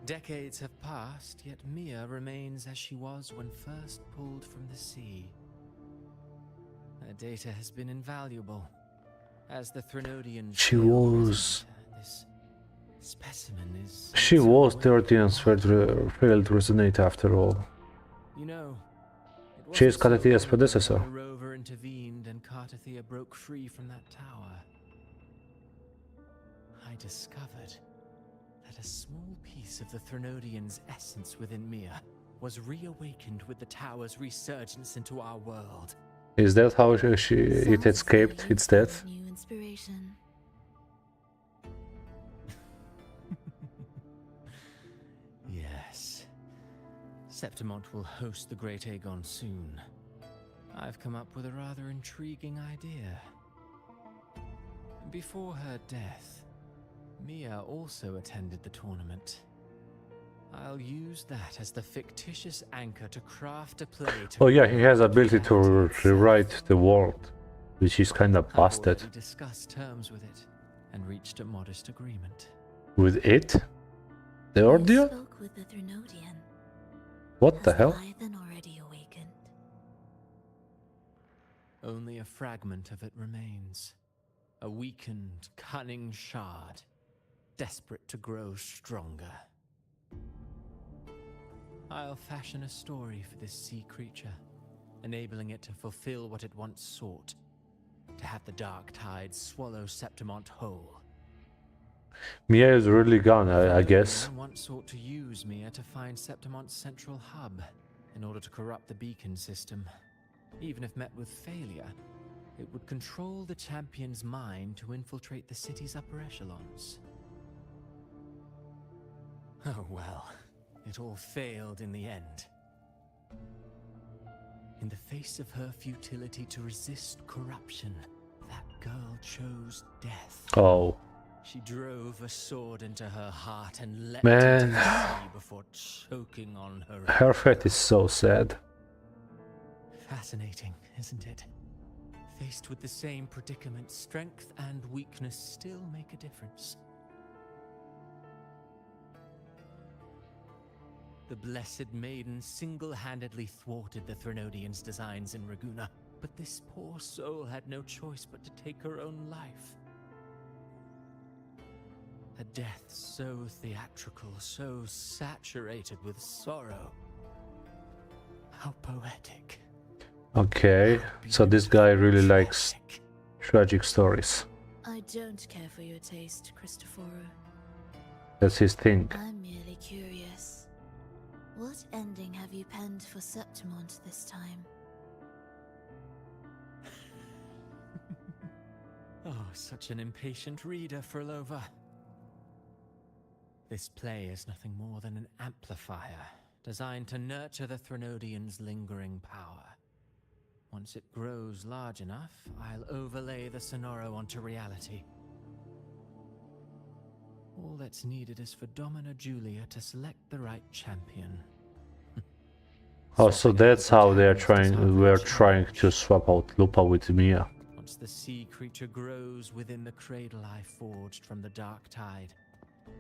Decades have passed, yet Mia remains as she was when first pulled from the sea. Her data has been invaluable. As the Threnodian She was... This specimen is... She was Thirteen's failed resonate after all. You know, it She is wasn't so Carthia's long predecessor. ago the rover intervened and Carthathia broke free from that tower. I discovered that a small piece of the Threnodian's essence within Mia was reawakened with the tower's resurgence into our world. Is that how it escaped its death? New inspiration. Yes. Septimont will host the Great Aegon soon. I've come up with a rather intriguing idea. Before her death, Mia also attended the tournament. I'll use that as the fictitious anchor to craft a play to... Oh yeah, he has ability to rewrite the world, which is kind of I've busted. already discussed terms with it and reached a modest agreement. With it? The You ordeal? spoke with the Threnodian. What the Has hell? Leviathan already awakened? Only a fragment of it remains. A weakened, cunning shard, desperate to grow stronger. I'll fashion a story for this sea creature, enabling it to fulfill what it once sought, to have the dark tide swallow Septimont whole. Mia is really gone, I guess. Threnodian once sought to use Mia to find Septimont's central hub, in order to corrupt the beacon system. Even if met with failure, it would control the champion's mind to infiltrate the city's upper echelons. Oh well, it all failed in the end. In the face of her futility to resist corruption, that girl chose death. Oh, She drove a sword into her heart and leapt Man. into the sea before choking on her. her fate is so sad. Fascinating, isn't it? Faced with the same predicament, strength and weakness still make a difference. The Blessed Maiden single-handedly thwarted the Threnodians' designs in Raguna, but this poor soul had no choice but to take her own life. A death so theatrical, so saturated with sorrow. How poetic. Okay, so this guy really likes Tragic. tragic stories. I don't care for your taste, Christophoru. That's his thing. I'm merely curious. What ending have you penned for Septimont this time? Oh, such an impatient reader, Frolova. This play is nothing more than an amplifier designed to nurture the Threnodian's lingering power. Once it grows large enough, I'll overlay the Sonoro onto reality. All that's needed is for Domina Julia to select the right champion. Oh, so that's how we're trying to swap out Lupa with Mia. Once the sea creature grows within the cradle I forged from the dark tide,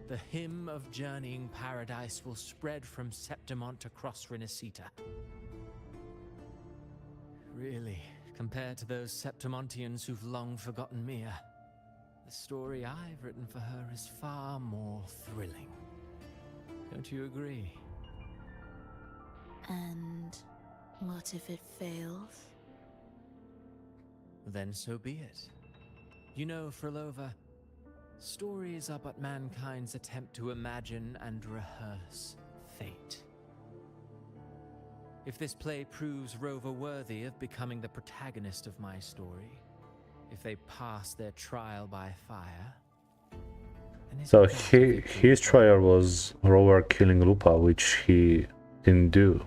the hymn of journeying paradise will spread from Septimont across Renacita. Really, compared to those Septimontians who've long forgotten Mia, the story I've written for her is far more thrilling. Don't you agree? And what if it fails? Then so be it. You know, Frolova, stories are but mankind's attempt to imagine and rehearse fate. If this play proves Rover worthy of becoming the protagonist of my story, if they pass their trial by fire... So his trial was Rover killing Lupa, which he didn't do.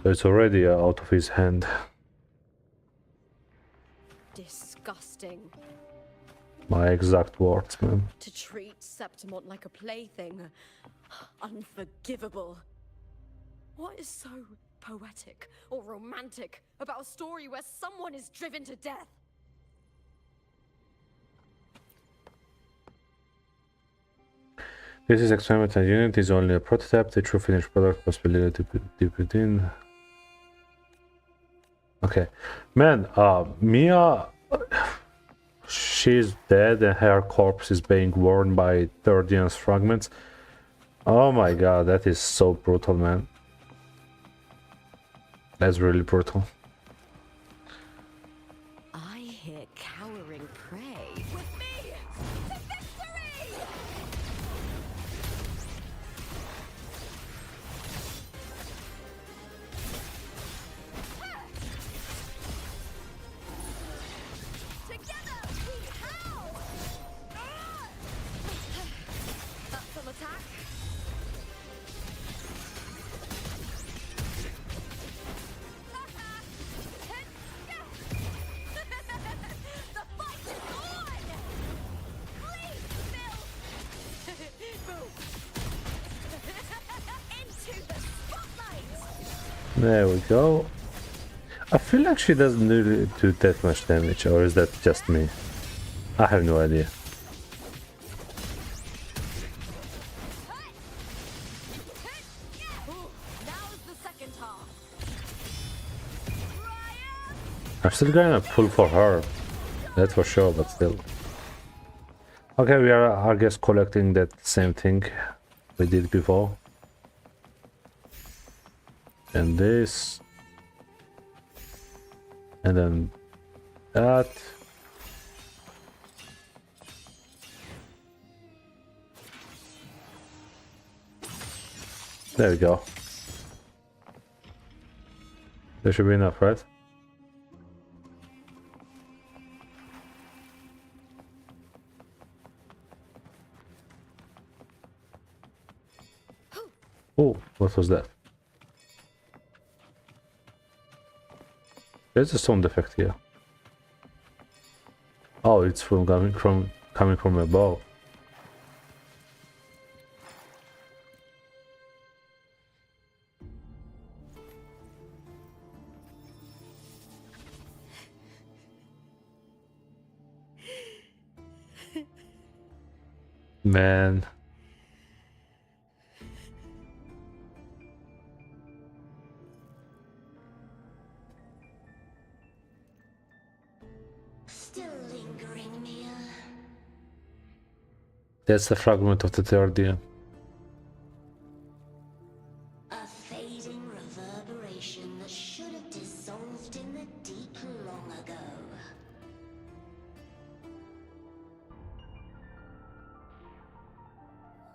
So it's already out of his hand. Disgusting. My exact words, man. To treat Septimont like a plaything. Unforgivable. What is so poetic or romantic about a story where someone is driven to death? This is experimental unit is only a prototype. The true finished product must be little deep within. Okay, man. Mia, she's dead, and her corpse is being worn by Thirdian's fragments. Oh my god, that is so brutal, man. That's really brutal. I hear cowering prey. With me to victory! Together we howl! Up from attack. The fight is on! Please, Bill! Boom! Into the spotlight! There we go. I feel like she doesn't really do that much damage, or is that just me? I have no idea. Ooh, now's the second half. I'm still gonna pull for her, that's for sure, but still. Okay, we are, I guess, collecting that same thing we did before. And this. And then that. There we go. There should be enough, right? Oh, what was that? There's a sound effect here. Oh, it's coming from above. Man. Still lingering, Mia. That's the fragment of the third year. A fading reverberation that should have dissolved in the deep long ago.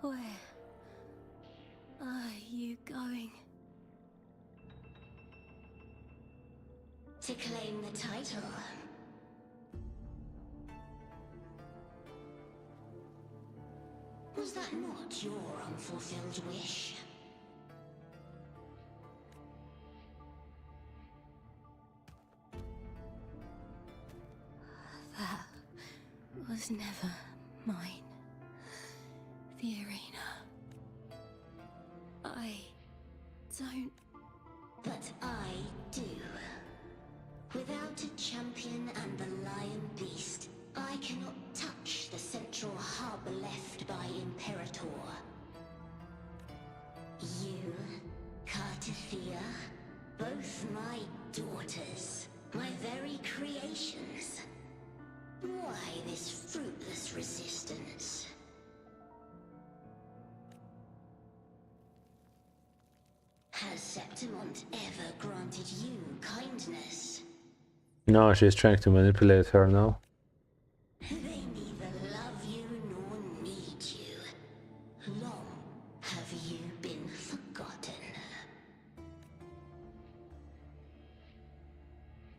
Where are you going? To claim the title. Was that not your unfulfilled wish? That was never mine. The arena. I don't... But I do. Without a champion and the lion beast, I cannot touch the central hub left by Imperator. You, Cartithia, both my daughters, my very creations. Why this fruitless resistance? Has Septimont ever granted you kindness? No, she's trying to manipulate her now. They neither love you nor need you. Long have you been forgotten.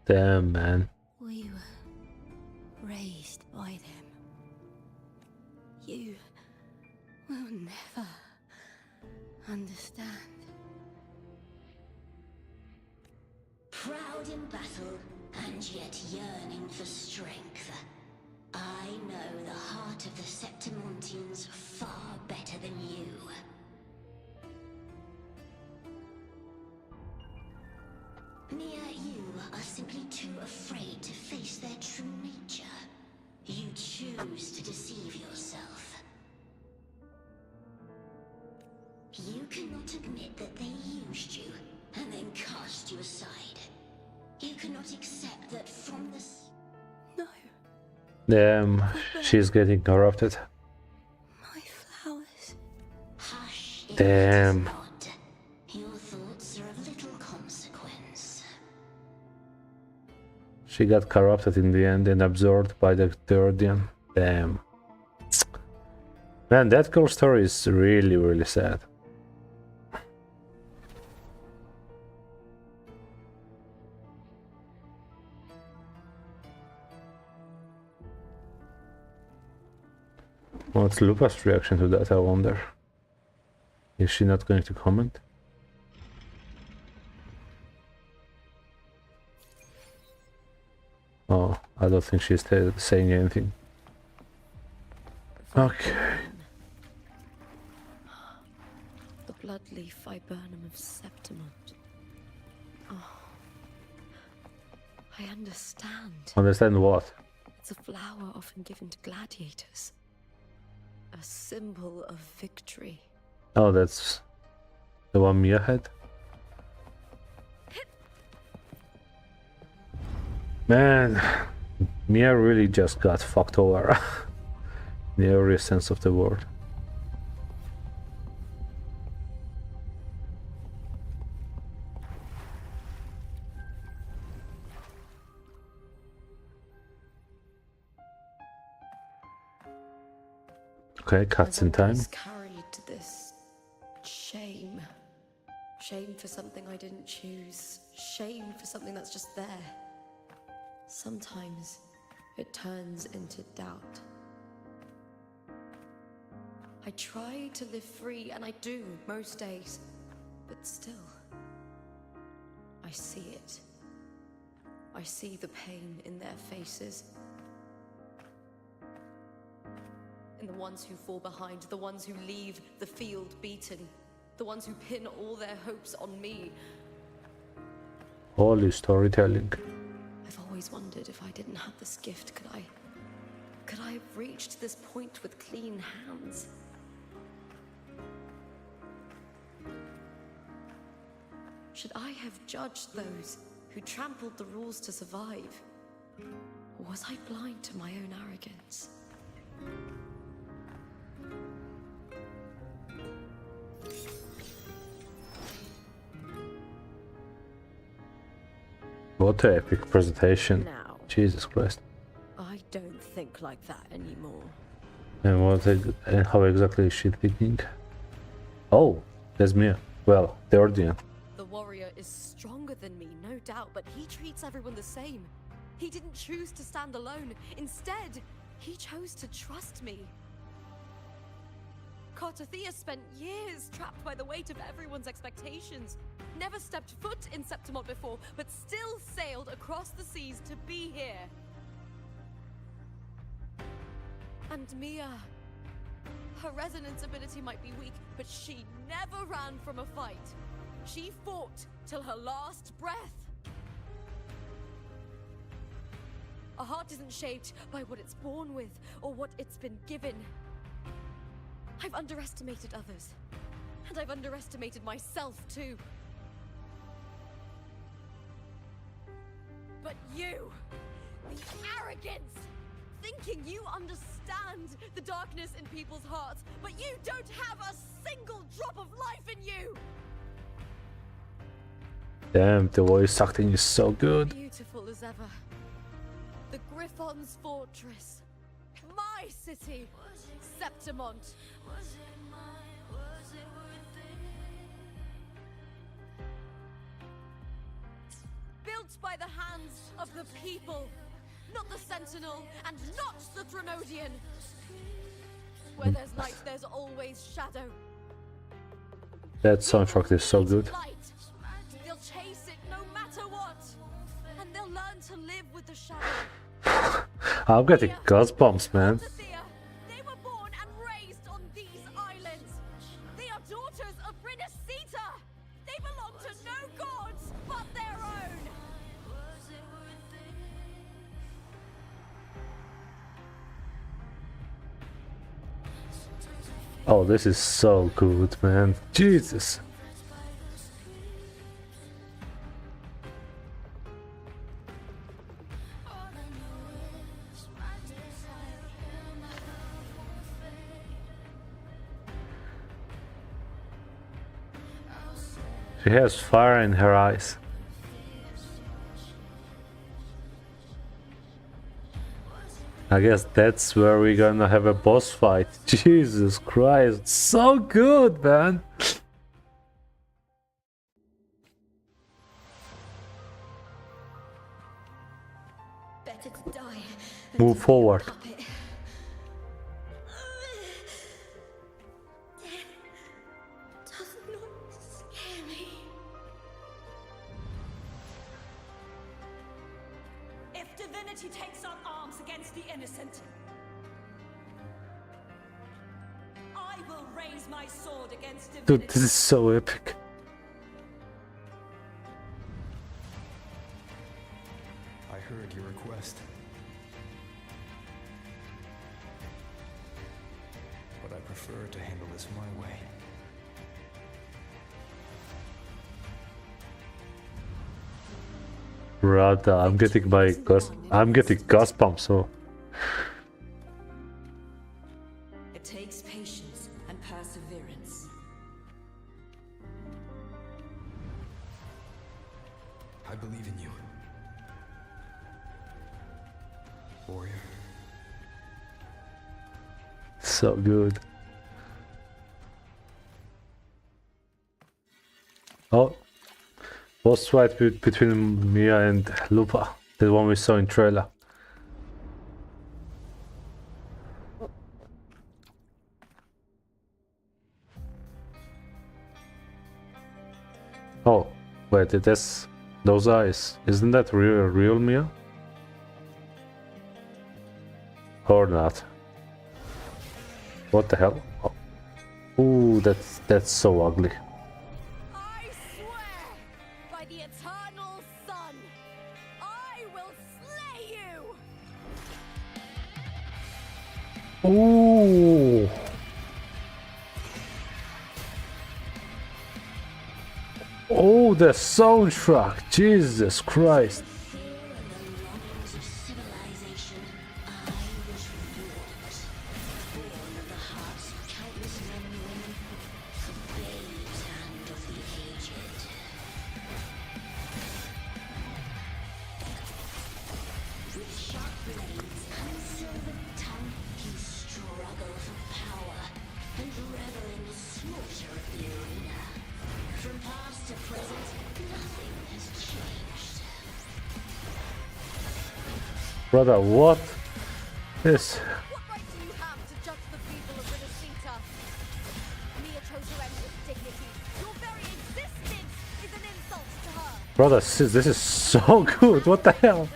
Damn, man. We were raised by them. You will never understand. Proud in battle, and yet yearning for strength. I know the heart of the Septimontians far better than you. Mia, you are simply too afraid to face their true nature. You choose to deceive yourself. You cannot admit that they used you, and then cast you aside. You cannot accept that from this... No, Damn, she's getting corrupted. my flowers. Hush, Damn. it is not. Your thoughts are of little consequence. She got corrupted in the end and absorbed by the Guardian. Damn. Man, that girl story is really, really sad. What's Lupa's reaction to that, I wonder? Is she not going to comment? Oh, I don't think she's saying anything. Okay. The bloodleaf viburnum of Septimont. Oh, I understand. Understand what? It's a flower often given to gladiators. A symbol of victory. Oh, that's the one Mia had? Man, Mia really just got fucked over. In every sense of the word. Okay, cuts in I've time. always carried this shame. Shame for something I didn't choose. Shame for something that's just there. Sometimes it turns into doubt. I try to live free, and I do most days. But still, I see it. I see the pain in their faces. In the ones who fall behind, the ones who leave the field beaten, the ones who pin all their hopes on me. Holy storytelling. I've always wondered if I didn't have this gift, could I have reached this point with clean hands? Should I have judged those who trampled the rules to survive? Or was I blind to my own arrogance? What an epic presentation. Now, Jesus Christ. I don't think like that anymore. And how exactly is she thinking? Oh, that's Mia. Well, the Ordean. The warrior is stronger than me, no doubt, but he treats everyone the same. He didn't choose to stand alone. Instead, he chose to trust me. Cartothea spent years trapped by the weight of everyone's expectations. Never stepped foot in Septimont before, but still sailed across the seas to be here. And Mia. Her resonance ability might be weak, but she never ran from a fight. She fought till her last breath. A heart isn't shaped by what it's born with or what it's been given. I've underestimated others, and I've underestimated myself too. But you, the arrogance, thinking you understand the darkness in people's hearts, but you don't have a single drop of life in you! Damn, the voice acting is so good. Beautiful as ever. The Griffon's fortress. My city, Septimont. Built by the hands of the people, not the Sentinel and not the Drenodian. Where there's light, there's always shadow. That soundtrack is so good. Light. They'll chase it no matter what, and they'll learn to live with the shadow. I'm getting goosebumps, man. They were born and raised on these islands. They are daughters of Brinacita. They belong to no gods but their own. Oh, this is so good, man. Jesus. She has fire in her eyes. I guess that's where we're gonna have a boss fight. Jesus Christ, so good, man. Better to die. Move forward. Does not scare me. If divinity takes up arms against the innocent, I will raise my sword against divinity. Dude, this is so epic. I heard your request. But I prefer to handle this my way. Brother, I'm getting goosebumps. So It takes patience and perseverance. I believe in you. Warrior. so good. Oh, boss fight between Mia and Lupa, the one we saw in trailer. Oh, wait, that's those eyes. Isn't that real Mia? Or not? What the hell? Oh. Ooh, that's so ugly. I swear by the eternal sun, I will slay you! Ooh. Oh, the soundtrack! Jesus Christ! Brother, what is? What right do you have to judge the people of Brinacita? Brother, this is so good. What the hell?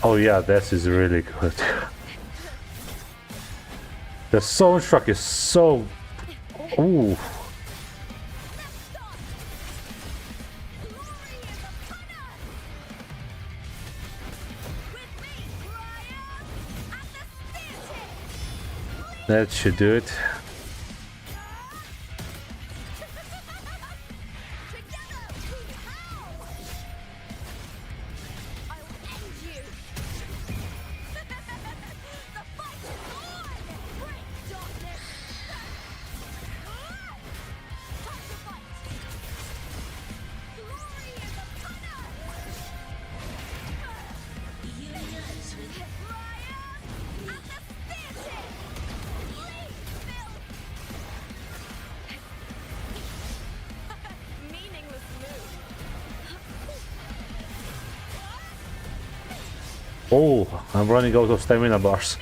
Oh yeah, this is really good. The soundtrack is so... Ooh. That should do it. Oh, I'm running out of stamina bars.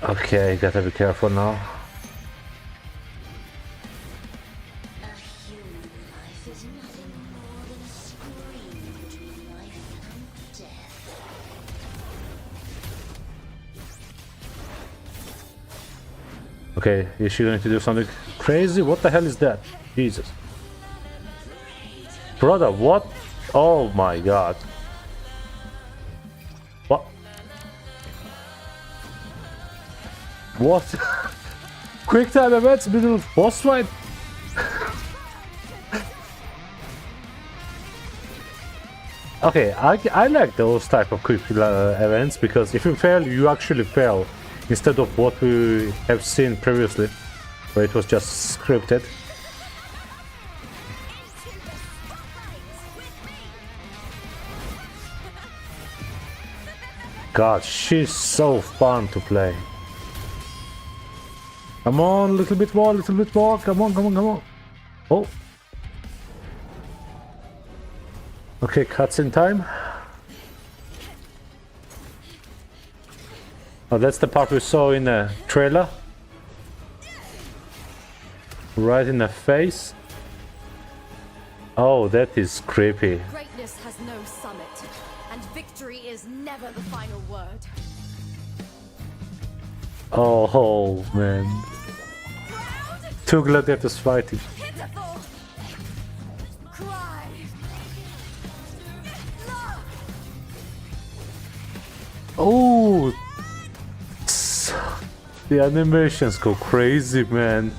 Okay, gotta be careful now. A human life is nothing more than a scream between life and death. Okay, is she going to do something crazy? What the hell is that? Jesus. Brother, what? Oh my god. What? What? Quick time events, middle of boss fight? Okay, I like those type of quick events because if you fail, you actually fail. Instead of what we have seen previously, where it was just scripted. God, she's so fun to play. Come on, little bit more, come on, come on, come on. Oh. Okay, cutscene time. Oh, that's the part we saw in the trailer. Right in the face. Oh, that is creepy. Greatness has no summit, and victory is never the final word. Oh, man. Two gladiators fighting. Pitiful! Cry! Love! Oh! The animations go crazy, man.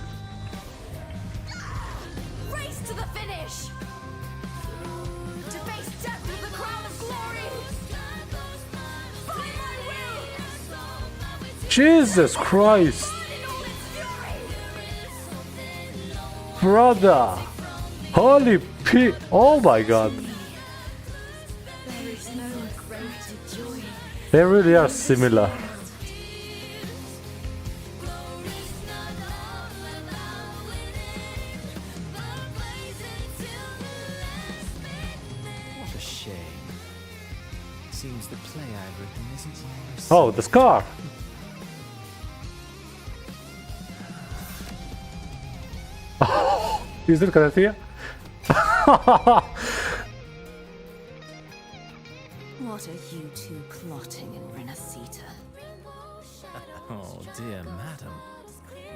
Race to the finish! To face death with the crown of glory! Find my will! Jesus Christ! In all its fury! Brother! Holy p! Oh my god! There is no greater joy. They really are similar. What a shame. Seems the play I've written isn't more Oh, the scar! Oh, is that Karatia? What are you two plotting in Renacita? Oh dear madam.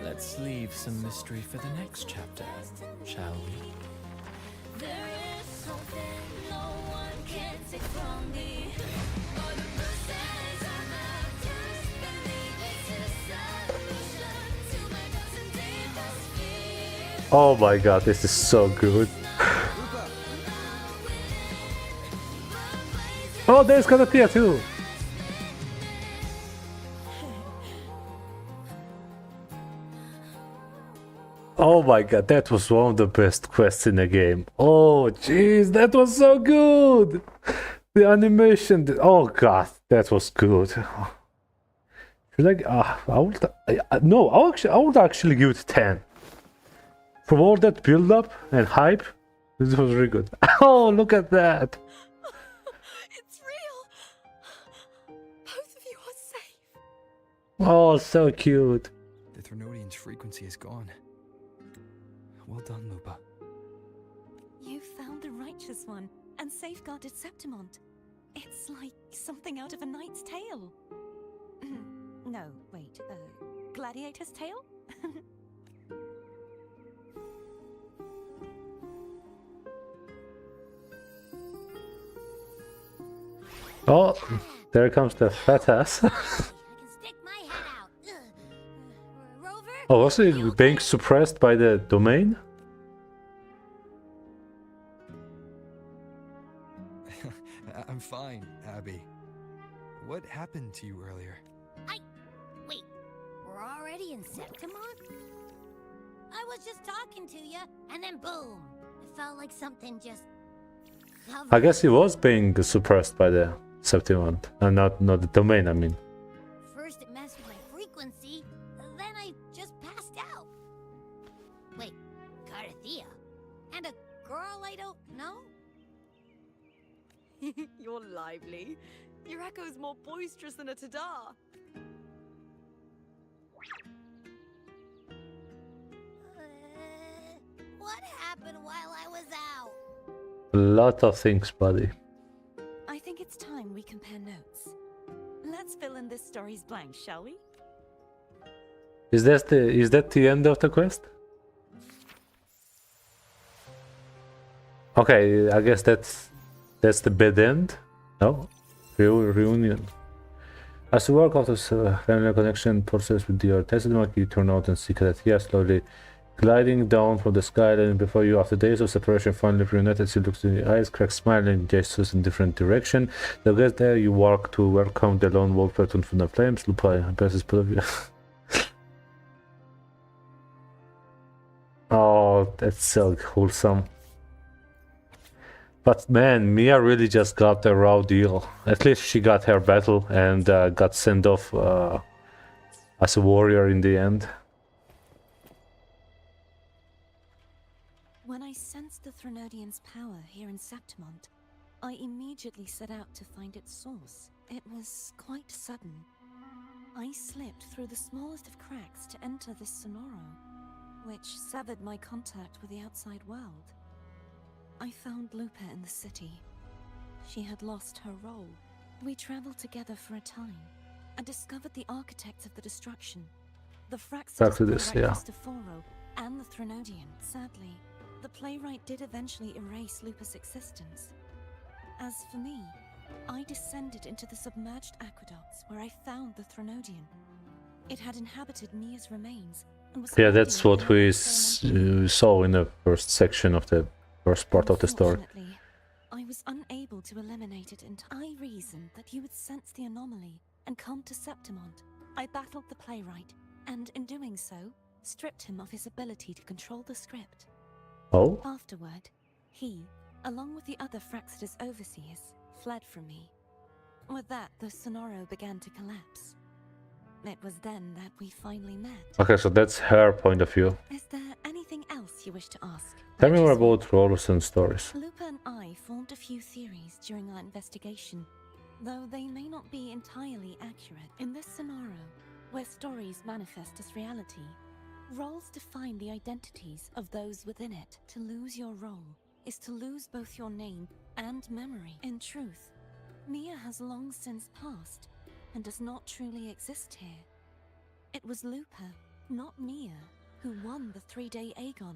Let's leave some mystery for the next chapter, shall we? There is something no one can take from me. Oh my god, this is so good. Oh, there's Karatia too! Oh my god, that was one of the best quests in the game. Oh jeez, that was so good! The animation, oh god, that was good. Like, I would, no, I would actually give it 10. From all that build up and hype, this was really good. Oh, look at that! It's real! Both of you are safe. Oh, so cute. The Threnodian's frequency is gone. Well done, Lupa. You found the righteous one and safeguarded Septimont. It's like something out of a knight's tale. No, wait, gladiator's tale? Oh, there comes the fat ass. I can stick my head out. Rover? Oh, was You it okay? being suppressed by the domain? I'm fine, Abby. What happened to you earlier? Wait, we're already in Septimont? I was just talking to you, and then boom! It felt like something just... I guess he was being suppressed by the Septimont, and not the domain, I mean. First it messed with my frequency, then I just passed out. Wait, Carthea? And a girl I don't know? You're lively. Your echo's more boisterous than a Tadar. What happened while I was out? A lot of things, buddy. I think it's time we compare notes. Let's fill in this story's blanks, shall we? Is that the end of the quest? Okay, I guess that's the bad end. No, reunion. As you work out of family connection process with your testimony, you turn out and see Carthea slowly gliding down from the skyline before you. After days of separation, finally reunited, she looks in the eyes, cracks smiling, gestures in different direction. To get there, you walk to welcome the lone wolf return from the flames. Lupa embraces both of you. Oh, that's so wholesome. But man, Mia really just got a raw deal. At least she got her battle and got sent off as a warrior in the end. When I sensed the Threnodian's power here in Septimont, I immediately set out to find its source. It was quite sudden. I slipped through the smallest of cracks to enter this sonoro, which severed my contact with the outside world. I found Lupa in the city. She had lost her role. We traveled together for a time and discovered the architects of the destruction, the Fraxidus, yeah. Cristoforo and the Threnodian. Sadly, the playwright did eventually erase Lupa's existence. As for me, I descended into the submerged aqueducts where I found the Threnodian. It had inhabited Mia's remains and was... Yeah, that's what we saw in the first section of the first part of the story. Unfortunately, I was unable to eliminate it entirely. I reasoned that you would sense the anomaly and come to Septimont. I battled the playwright, and in doing so, stripped him of his ability to control the script. Oh? Afterward, he, along with the other Fraxidus overseers, fled from me. With that, the Sonoro began to collapse. It was then that we finally met. Okay, so that's her point of view. Is there anything else you wish to ask? Tell me more about roles and stories. Lupa and I formed a few theories during our investigation, though they may not be entirely accurate. In this scenario, where stories manifest as reality, roles define the identities of those within it. To lose your role is to lose both your name and memory. In truth, Mia has long since passed and does not truly exist here. It was Lupa, not Mia, who won the 3-day Aegon.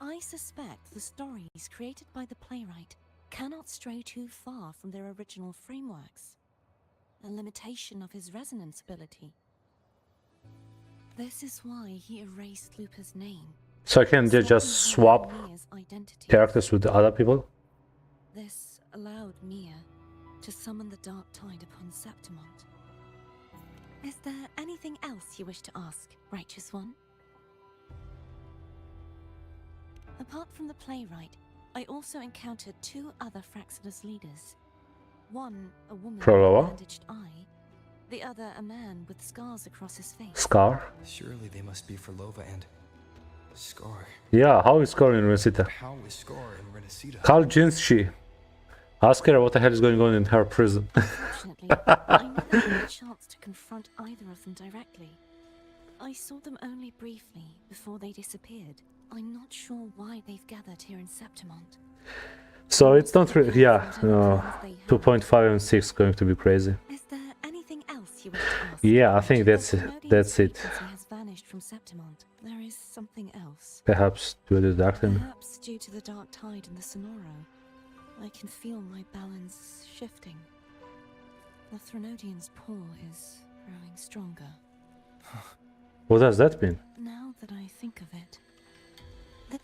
I suspect the stories created by the playwright cannot stray too far from their original frameworks, a limitation of his resonance ability. This is why he erased Lupa's name. So I can just swap Mia's identity. characters with the other people? This allowed Mia to summon the dark tide upon Septimont. Is there anything else you wish to ask, Righteous One? Apart from the playwright, I also encountered 2 other Fraxidus leaders. One, a woman with a Proloa? bandaged eye, The other a man with scars across his face. Scar? Surely they must be for Lova and Scar. Yeah, how is Scar in Renesita? How is Scar in Renesita? Call Jinshi. Ask her what the hell is going on in her prison. Fortunately, I never had a chance to confront either of them directly. I saw them only briefly before they disappeared. I'm not sure why they've gathered here in Septimont. So it's not really, yeah, 2.5 and 6 going to be crazy. Is there anything else you wish to ask? Yeah, I think that's it. Trinodian's That's it. frequency has vanished from Septimont. There is something else. Perhaps due to the dark time. Perhaps due to the dark tide in the Sonoro. I can feel my balance shifting. The Trinodian's pull is growing stronger. What does that mean? Now that I think of it,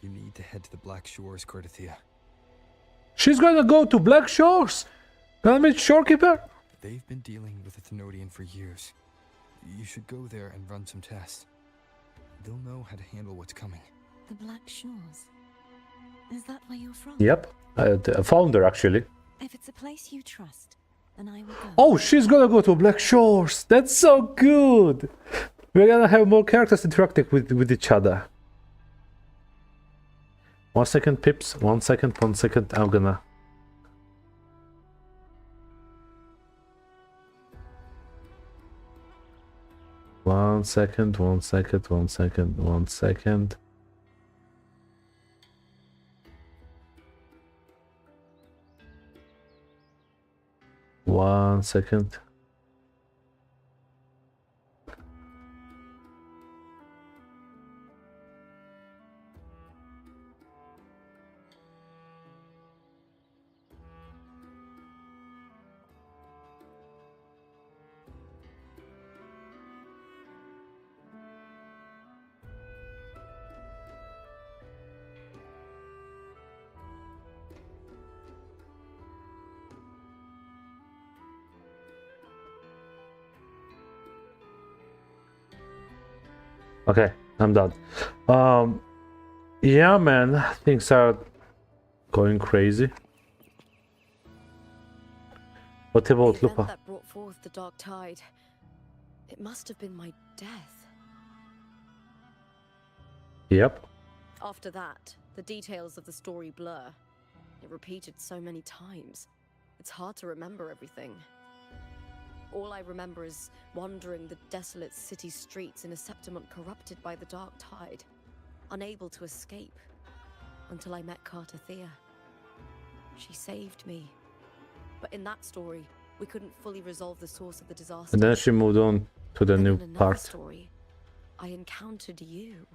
You need to head to the Black Shores, Cordothea. She's gonna go to Black Shores! Gonna meet Shorekeeper? They've been dealing with the Thenodian for years. You should go there and run some tests. They'll know how to handle what's coming. the Black Shores. Is that where you're from? Yep, a founder actually. If it's a place you trust, then I will go. Oh, she's gonna go to Black Shores! That's so good! We're gonna have more characters interacting with each other. 1 second, pips. 1 second, 1 second. I'm gonna... One second, 1 second, 1 second, 1 second. One second. Okay, I'm done. Yeah, man, things are going crazy. What The about event Lupa? that brought forth the dark tide. It must have been my death. Yep. After that, the details of the story blur. It repeated so many times. It's hard to remember everything. All I remember is wandering the desolate city streets in a Septimont corrupted by the dark tide, unable to escape, until I met Cartothea. She saved me. But in that story, we couldn't fully resolve the source of the disaster. And then she moved on to the Then new in another part. story, I encountered you,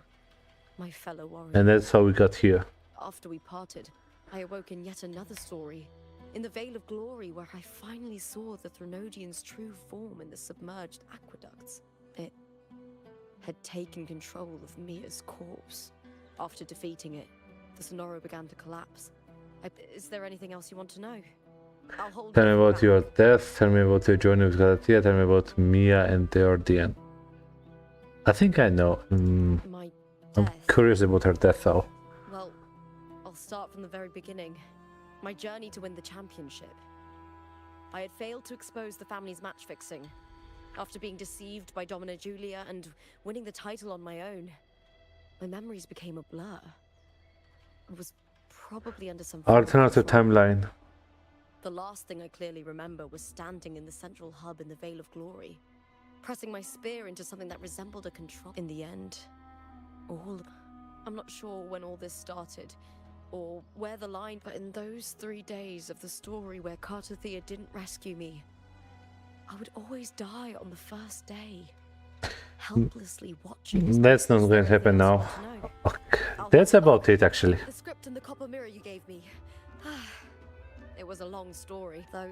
my fellow warrior. And that's how we got here. After we parted, I awoke in yet another story, in the Veil of Glory, where I finally saw the Thenodian's true form in the submerged aqueducts. It had taken control of Mia's corpse. After defeating it, the Sonoro began to collapse. Is there anything else you want to know? I'll hold Tell me you about your death, tell me about your journey with Galatea, tell me about Mia and the Ordean. I think I know. My I'm death. curious about her death though. Well, I'll start from the very beginning. My journey to win the championship. I had failed to expose the family's match fixing. After being deceived by Domina Julia and winning the title on my own, my memories became a blur. I was probably under some form of Alternative control. timeline. The last thing I clearly remember was standing in the central hub in the Veil of Glory, pressing my spear into something that resembled a control. In the end, I'm not sure when all this started, or where the line, but in those 3 days of the story where Cartothea didn't rescue me, I would always die on the first day, helplessly watching. as That's not the going to happen story now. was about to know. Okay. I'll That's hold about off. it actually. The script and the copper mirror you gave me. It was a long story, though.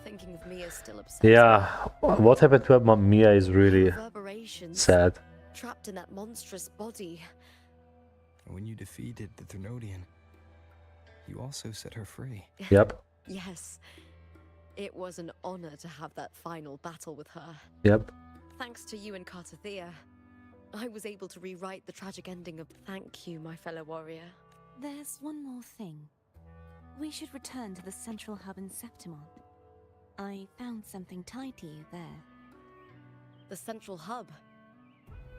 Thinking of Mia still upsets me. Yeah, what happened to Mia is really Reverberations, sad. trapped in that monstrous body. When you defeated the Thenodian, you also set her free. Yep, Yes, it was an honor to have that final battle with her. yep. Thanks to you and Cartothea, I was able to rewrite the tragic ending of Thank you, my fellow warrior. There's one more thing. We should return to the central hub in Septimont. I found something tied to you there. The central hub.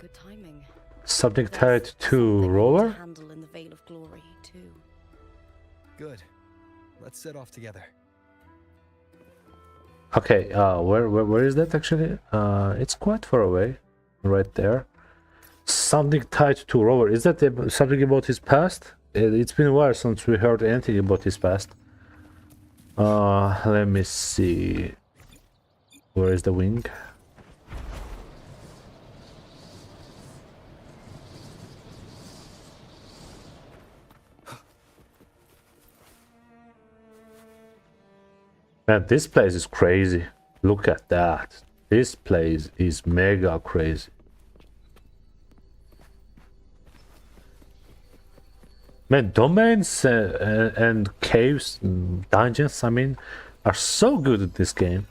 Good timing. Something There's tied to something I need roller? to handle in the Veil of Glory, too. Good. Let's set off together. Okay, where is that actually? It's quite far away. Right there. Something tied to roller. Is that something about his past? It's been a while since we heard anything about his past. Let me see. Where is the wing? Man, this place is crazy. Look at that. This place is mega crazy. Man, domains and caves, dungeons, I mean, are so good at this game.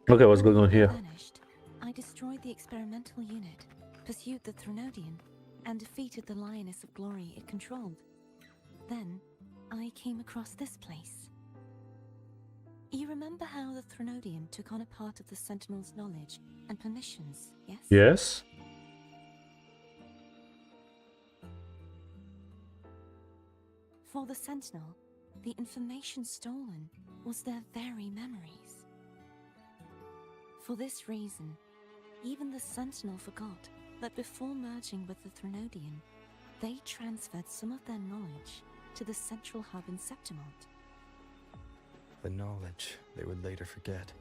Okay, what's going on here? Vanished. I destroyed the experimental unit, pursued the Threnodian, and defeated the Lioness of Glory it controlled. Then, I came across this place. You remember how the Threnodian took on a part of the Sentinel's knowledge and permissions, yes? Yes? For the Sentinel, the information stolen was their very memories. For this reason, even the Sentinel forgot that before merging with the Threnodian, they transferred some of their knowledge to the central hub in Septimont. The knowledge they would later forget.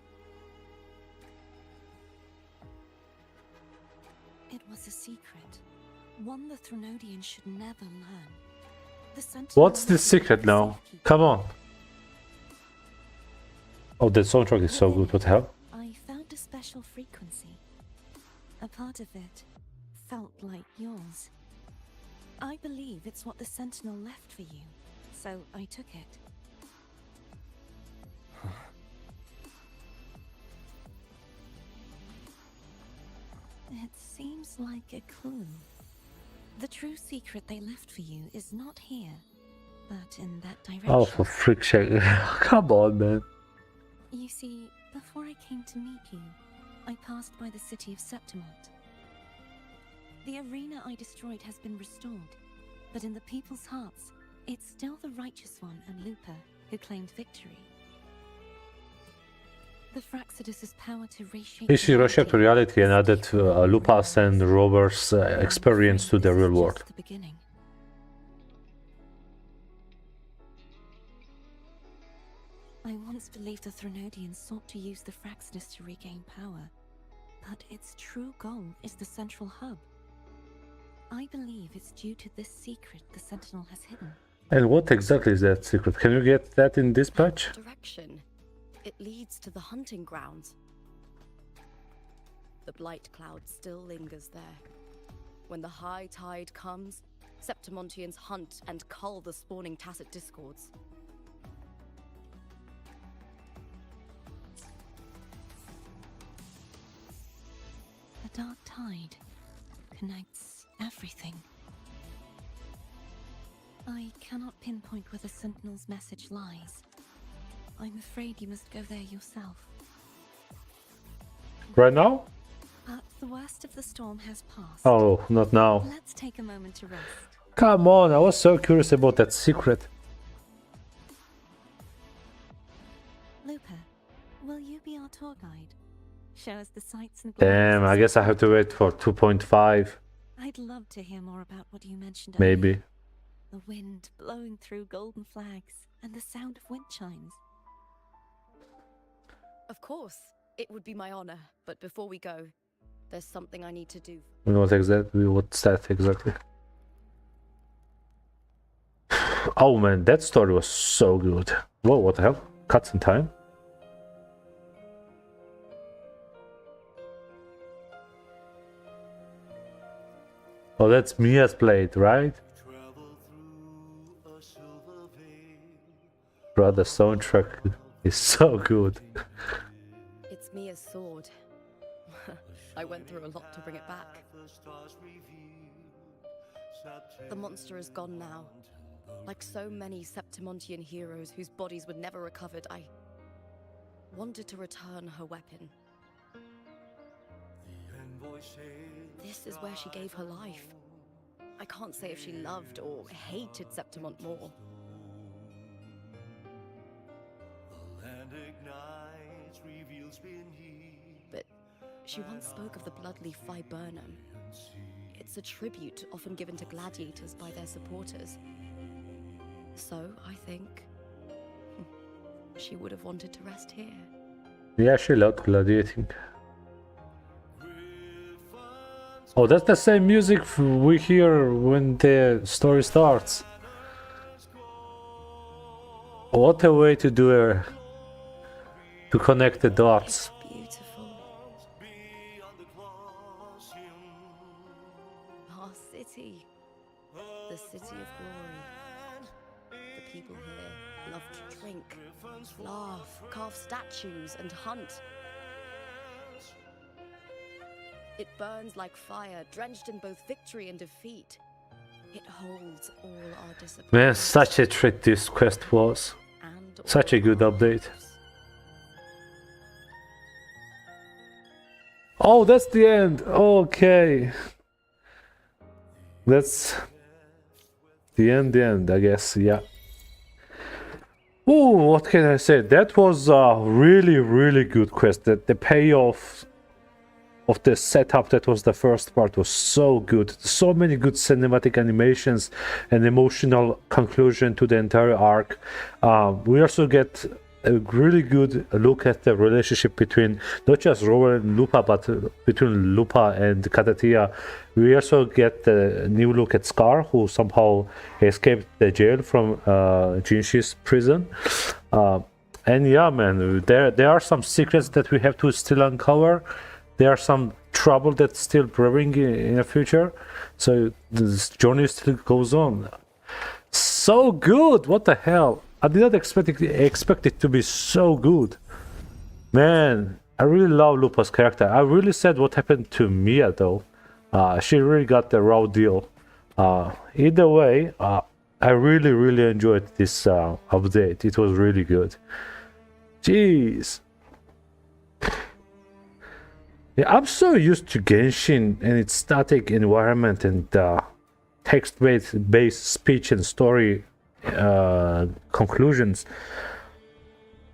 It was a secret, one the Threnodian should never learn. The Sentinel What's the secret now? safekeeping. Come on. Oh, the soundtrack is so good. What the hell? I found a special frequency. A part of it felt like yours. I believe it's what the Sentinel left for you, so I took it. It seems like a clue. The true secret they left for you is not here, but in that direction. Oh, for frick's sake. Come on, man. You see, before I came to meet you, I passed by the city of Septimont. The arena I destroyed has been restored, but in the people's hearts, it's still the Righteous One and Lupa who claimed victory. The Fraxidus' power to reshape She reshaped reality and added Lupa's and Rover's experience to the real world. The beginning. I once believed the Threnodians sought to use the Fraxidus to regain power, but its true goal is the central hub. I believe it's due to this secret the Sentinel has hidden. And what exactly is that secret? Can you get that in this patch? Direction. It leads to the hunting grounds. The blight cloud still lingers there. When the high tide comes, Septimontians hunt and cull the spawning tacit discords. The dark tide connects everything. I cannot pinpoint where the Sentinel's message lies. I'm afraid you must go there yourself. Right now? But the worst of the storm has passed. Oh, not now. Let's take a moment to rest. Come on, I was so curious about that secret. Lupa, will you be our tour guide? Show us the sights and Damn, I guess I have to wait for 2.5. I'd love to hear more about what you mentioned Maybe. earlier. The wind blowing through golden flags and the sound of wind chimes. Of course, it would be my honor, but before we go, there's something I need to do. What's that exactly? Oh man, that story was so good. Whoa, what the hell? Cuts in time? Oh, that's Mia's plate, right? Bro, the soundtrack is so good. It's Mia's sword. I went through a lot to bring it back. The monster is gone now, Like so many Septimontian heroes whose bodies were never recovered, I wanted to return her weapon. This is where she gave her life. I can't say if she loved or hated Septimont more. But she once spoke of the bloodleaf viburnum. It's a tribute often given to gladiators by their supporters. So, I think she would have wanted to rest here. Yeah, she loved gladiating. Oh, that's the same music we hear when the story starts. What a way to do it, to connect the dots. Beautiful. Our city. The city of glory. The people here love to drink, laugh, carve statues, and hunt. It burns like fire, drenched in both victory and defeat. It holds all our disciplines. Man, such a treat this quest was. And Such a all good our update. hopes. Oh, that's the end. Okay. That's the end, I guess. Yeah. Oh, what can I say? That was a really good quest. The payoff of the setup, that was the first part, was so good. So many good cinematic animations and emotional conclusion to the entire arc. We also get a really good look at the relationship between not just Rowan and Lupa, but between Lupa and Katatia. We also get a new look at Scar, who somehow escaped the jail from Jinshi's prison. And yeah, man, there are some secrets that we have to still uncover. There are some trouble that's still brewing in the future, so this journey still goes on. So good! What the hell? I did not expect it to be so good. Man, I really love Lupa's character. I really said what happened to Mia though. She really got the raw deal. Either way, I really enjoyed this update. It was really good. Jeez. Yeah, I'm so used to Genshin and its static environment and text-based speech and story conclusions.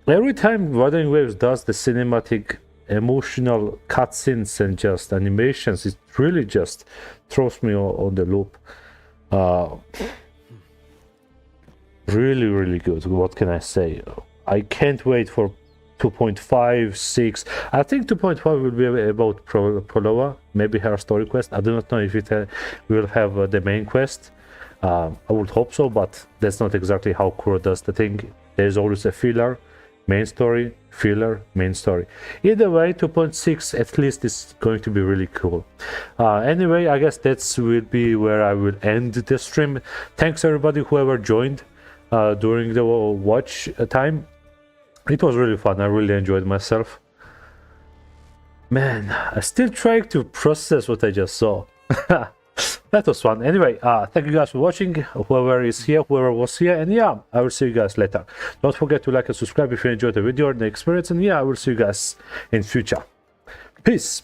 Every time Wuthering Waves does the cinematic, emotional cutscenes and just animations, it really just throws me on the loop. Really good. What can I say? I can't wait for 2.5, 6. I think 2.5 will be about Prolova, maybe her story quest. I do not know if it will have the main quest. I would hope so, but that's not exactly how Kuro does the thing. There's always a filler, main story, filler, main story. Either way, 2.6 at least is going to be really cool. Anyway, I guess that's will be where I will end the stream. Thanks everybody whoever joined during the watch time. It was really fun. I really enjoyed myself. Man, I still trying to process what I just saw. That was fun. Anyway, thank you guys for watching. Whoever is here, whoever was here, and yeah, I will see you guys later. Don't forget to like and subscribe if you enjoyed the video or the experience, and yeah, I will see you guys in future. Peace.